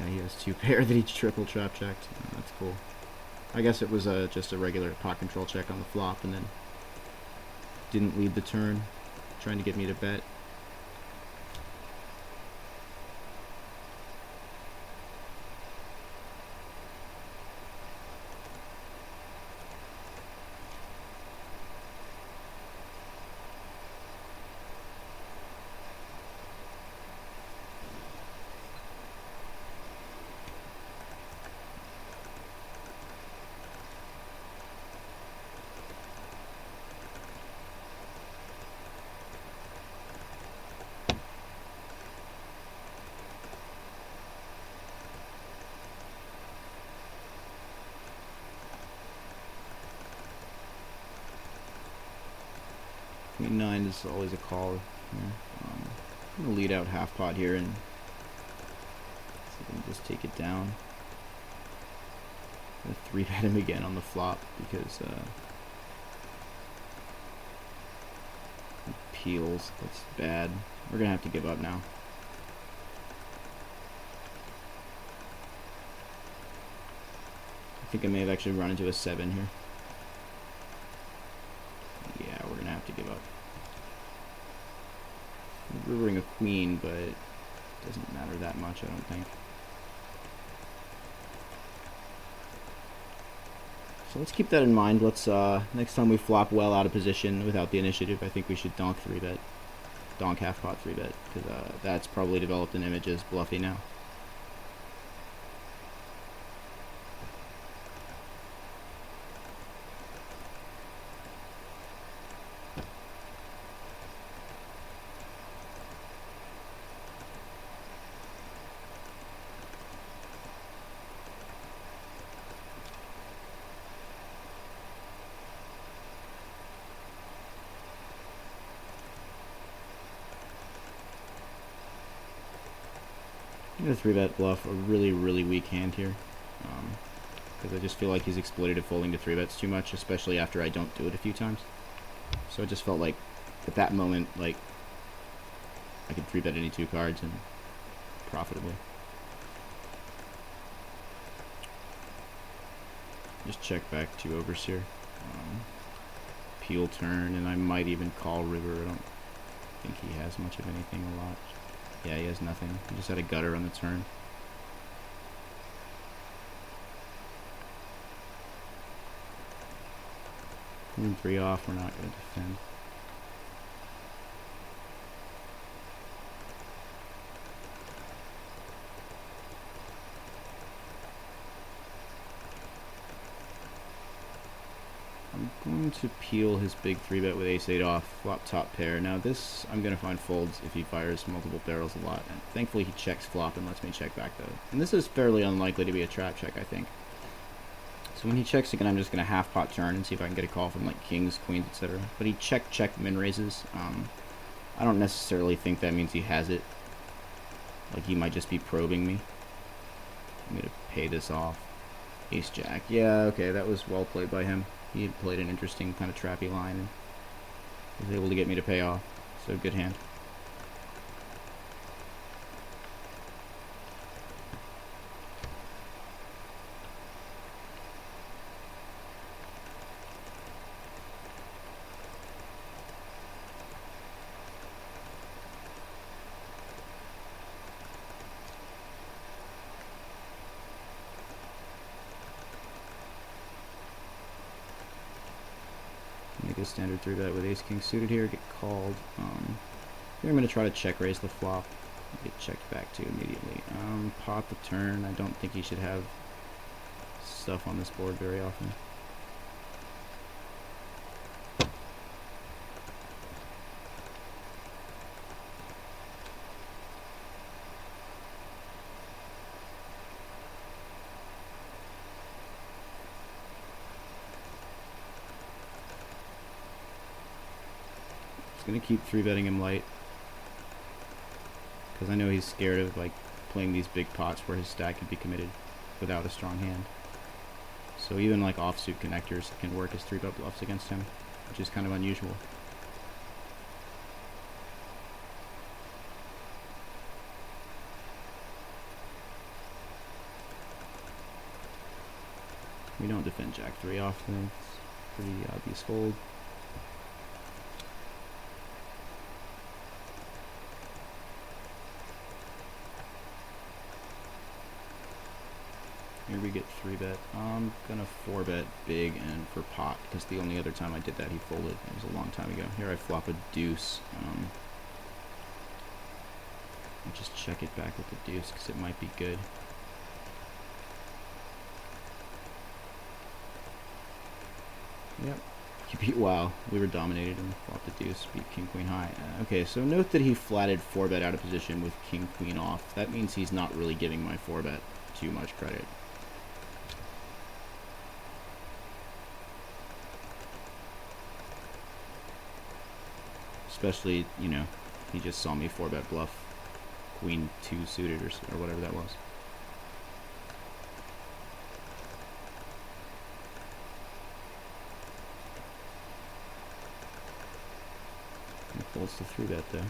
Yeah, he has 2 pair that he triple trap checked. Oh, that's cool. I guess it was just a regular pot control check on the flop and then didn't lead the turn, trying to get me to bet. Queen 9 is always a call. I'm going to lead out half pot here and see if I can just take it down. I'm going to 3-bet him again on the flop because he peels. That's bad. We're going to have to give up now. I think I may have actually run into a 7 here. Yeah, we're going to have to give up. I'm rivering a queen, but it doesn't matter that much, I don't think. So let's keep that in mind. Let's next time we flop well out of position without the initiative, I think we should donk 3-bet, donk half pot 3-bet, because that's probably developed an image as bluffy now. I'm going to 3-bet bluff a really, really weak hand here. Because I just feel like he's exploitative folding to 3-bets too much, especially after I don't do it a few times. So it just felt like, at that moment, like, I could 3-bet any 2 cards and profitably. Just check back 2 overs here. Peel turn, and I might even call river. I don't think he has much of anything a lot. Yeah, he has nothing. He just had a gutter on the turn. Queen 3 off, we're not going to defend. I'm going to peel his big 3-bet with ace-8 off, flop top pair. Now this, I'm going to find folds if he fires multiple barrels a lot. And thankfully he checks flop and lets me check back though. And this is fairly unlikely to be a trap check, I think. So when he checks again, I'm just going to half pot turn and see if I can get a call from like kings, queens, etc. But he check min raises. I don't necessarily think that means he has it. Like he might just be probing me. I'm going to pay this off. Ace jack. Yeah, okay, that was well played by him. He had played an interesting kind of trappy line and was able to get me to pay off. So good hand. Make a standard 3-bet with ace-king suited here, get called. Here I'm going to try to check raise the flop. Get checked back to immediately. Pot the turn. I don't think he should have stuff on this board very often. Gonna keep 3-betting him light because I know he's scared of like playing these big pots where his stack could be committed without a strong hand. So even like offsuit connectors can work as 3-bet bluffs against him, which is kind of unusual. We don't defend jack 3 off, though. It's pretty obvious fold. Here we get 3-bet. I'm gonna 4-bet big and for pot because the only other time I did that he folded. It was a long time ago. Here I flop a deuce. I'll just check it back with the deuce because it might be good. Yep. He beat, wow, we were dominated and flopped the deuce, beat king queen high. Okay, so note that he flatted 4-bet out of position with king queen off. That means he's not really giving my 4-bet too much credit. Especially, you know, he just saw me 4-bet bluff queen 2 suited or whatever that was. He folds to 3-bet though.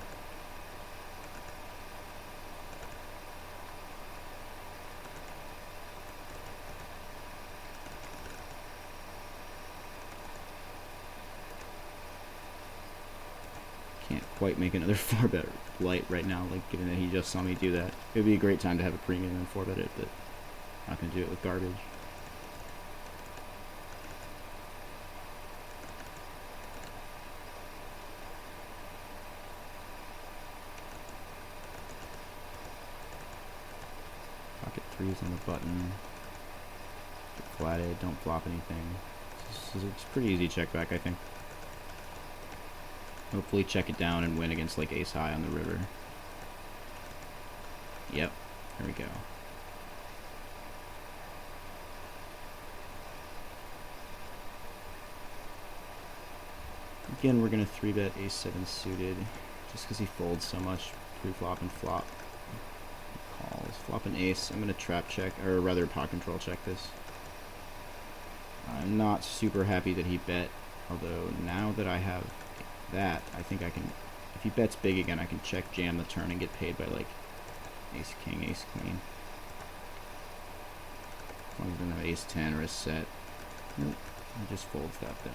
Can't quite make another 4-bet light right now, like given that he just saw me do that. It would be a great time to have a premium and 4-bet it, but I'm not going to do it with garbage. freeze on the button. Get flatted, don't flop anything. It's pretty easy check back, I think. Hopefully check it down and win against like ace high on the river. Yep, there we go. Again, we're going to 3-bet ace-7 suited, just because he folds so much pre-flop and flop. Calls. Flop an ace. I'm going to trap check, or rather pot control check this. I'm not super happy that he bet, although now that I have that, I think I can, if he bets big again, I can check jam the turn and get paid by like ace-king, ace-queen. As long as I don't have ace-10 or a set. Nope, he just folds that though.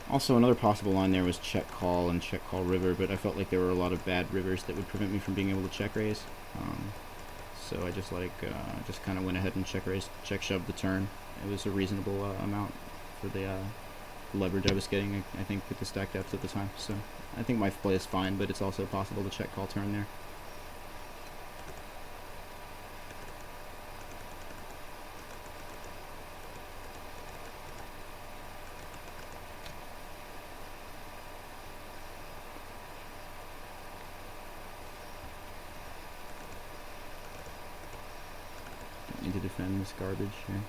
Also, another possible line there was check call and check call river, but I felt like there were a lot of bad rivers that would prevent me from being able to check raise. So I just just kind of went ahead and check raise, check shoved the turn. It was a reasonable amount for the leverage I was getting, I think, with the stack depth at the time. So I think my play is fine, but it's also possible to check call turn there. Need to defend this garbage here.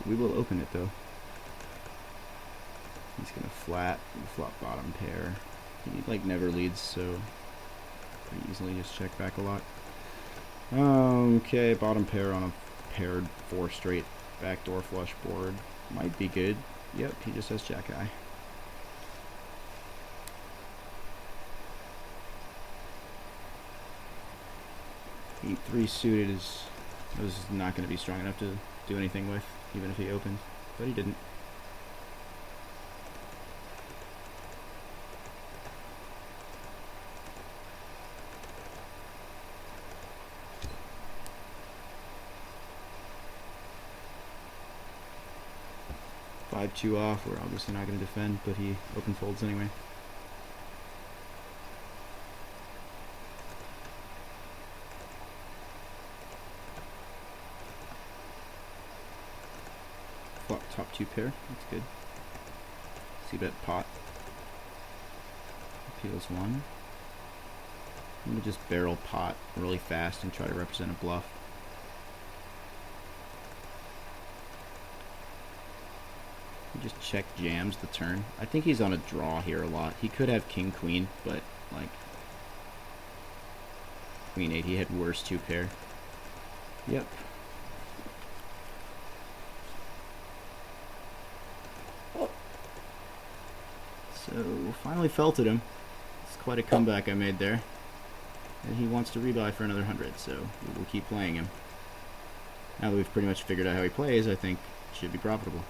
We will open it though. He's gonna flat, flop bottom pair. He like never leads, so pretty easily just check back a lot. Okay, bottom pair on a paired 4 straight backdoor flush board. Might be good. Yep, he just has jack high. 8-3 suited is not going to be strong enough to do anything with, even if he opened, but he didn't. Five two off. We're obviously not going to defend, but he open folds anyway. Flop top 2 pair. That's good. See bet pot. Appeals 1. I'm going to just barrel pot really fast and try to represent a bluff. He just check jams the turn. I think he's on a draw here a lot. He could have king queen, but like queen 8, he had worse 2 pair. Yep. So finally felted him. It's quite a comeback I made there. And he wants to rebuy for another 100, so we will keep playing him. Now that we've pretty much figured out how he plays, I think it should be profitable.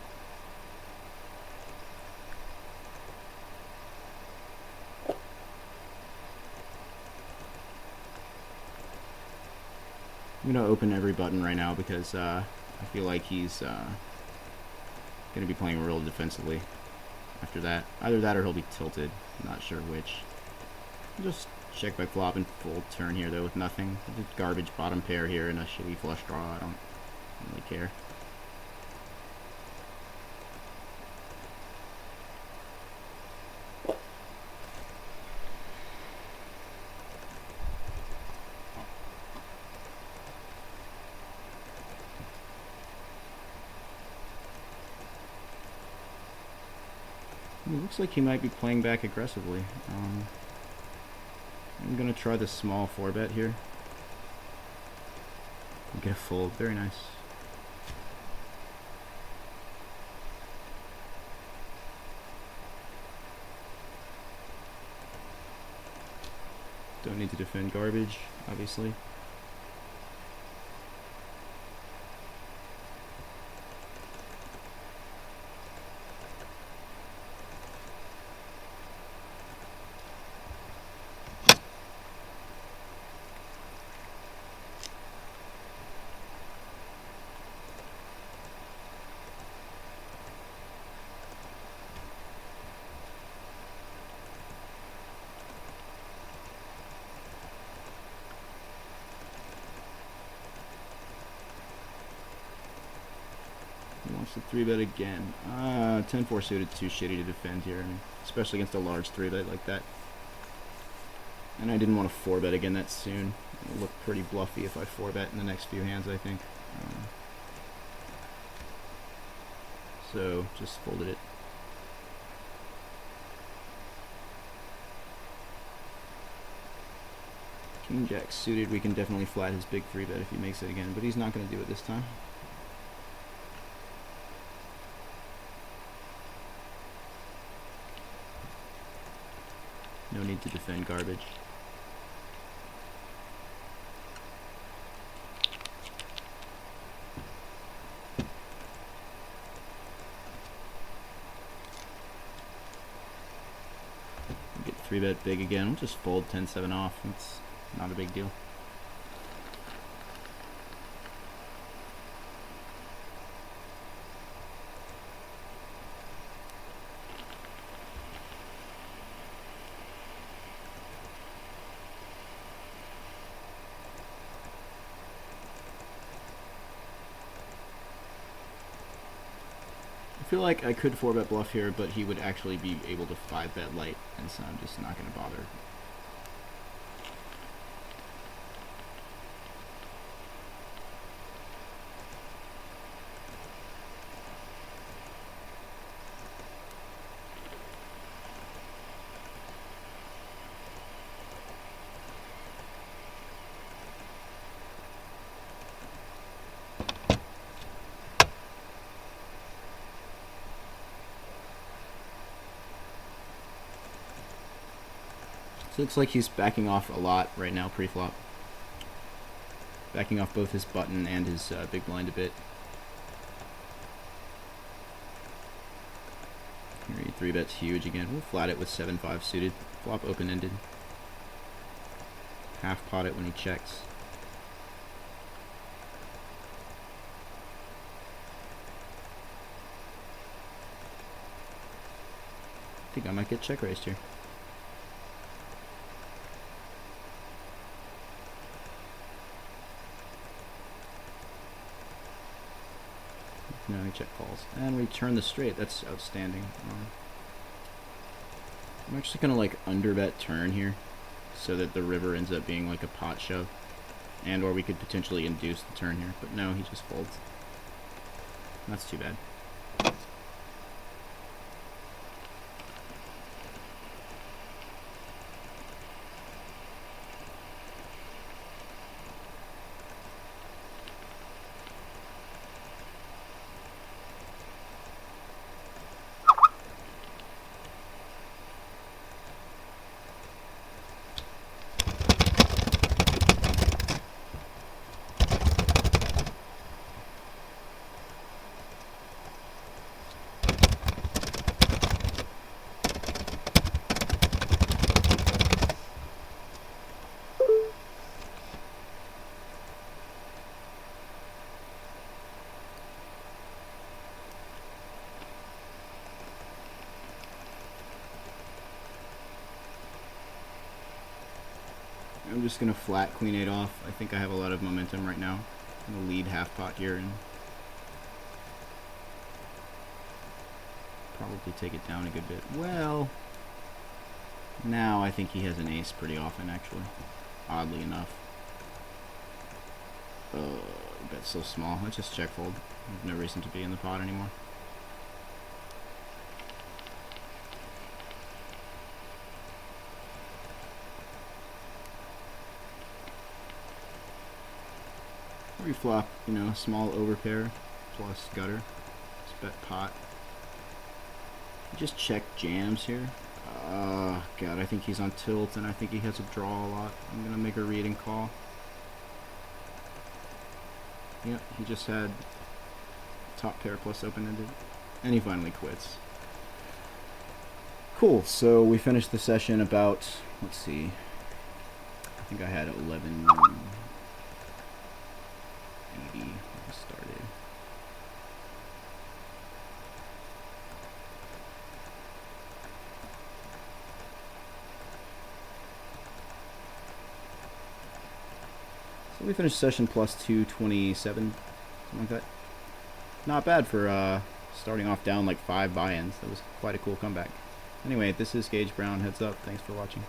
I'm going to open every button right now because I feel like he's going to be playing real defensively after that. Either that or he'll be tilted. I'm not sure which. I'll just check by flop and fold turn here though with nothing. Just garbage bottom pair here and a shitty flush draw. I don't really care. It looks like he might be playing back aggressively. I'm going to try the small 4-bet here. Get a fold. Very nice. Don't need to defend garbage, obviously. Wants to 3-bet again. 10-4 suited, too shitty to defend here, especially against a large 3-bet like that. And I didn't want to 4-bet again that soon. It'll look pretty bluffy if I 4-bet in the next few hands, I think. So just folded it. King Jack suited, we can definitely flat his big 3-bet if he makes it again, but he's not going to do it this time. No need to defend garbage. Get 3-bet big again. We'll just fold 10-7 off. It's not a big deal. I feel like I could 4-bet bluff here, but he would actually be able to 5-bet light, and so I'm just not going to bother. So it looks like he's backing off a lot right now pre-flop. Backing off both his button and his big blind a bit. Here he 3-bets huge again. We'll flat it with 7-5 suited. Flop open-ended. Half pot it when he checks. I think I might get check raised here. No, he check calls. And we turn the straight. That's outstanding. I'm actually going to like underbet turn here so that the river ends up being like a pot shove. And or we could potentially induce the turn here. But no, he just folds. That's too bad. I'm just going to flat queen 8 off. I think I have a lot of momentum right now. I'm going to lead half pot here and probably take it down a good bit. Well, now I think he has an ace pretty often, actually, oddly enough. Bet's so small. Let's just check fold. There's no reason to be in the pot anymore. We flop, you know, small overpair plus gutter. Let's bet pot. Just check jams here. God, I think he's on tilt, and I think he has a draw a lot. I'm gonna make a read and call. Yep, he just had top pair plus open-ended, and he finally quits. Cool, so we finished the session about, let's see, I think I had 1180 when I started. So we finished session plus 227, something like that. not bad for starting off down like 5 buy-ins. That was quite a cool comeback. Anyway, this is Gage Brown. Heads up. Thanks for watching.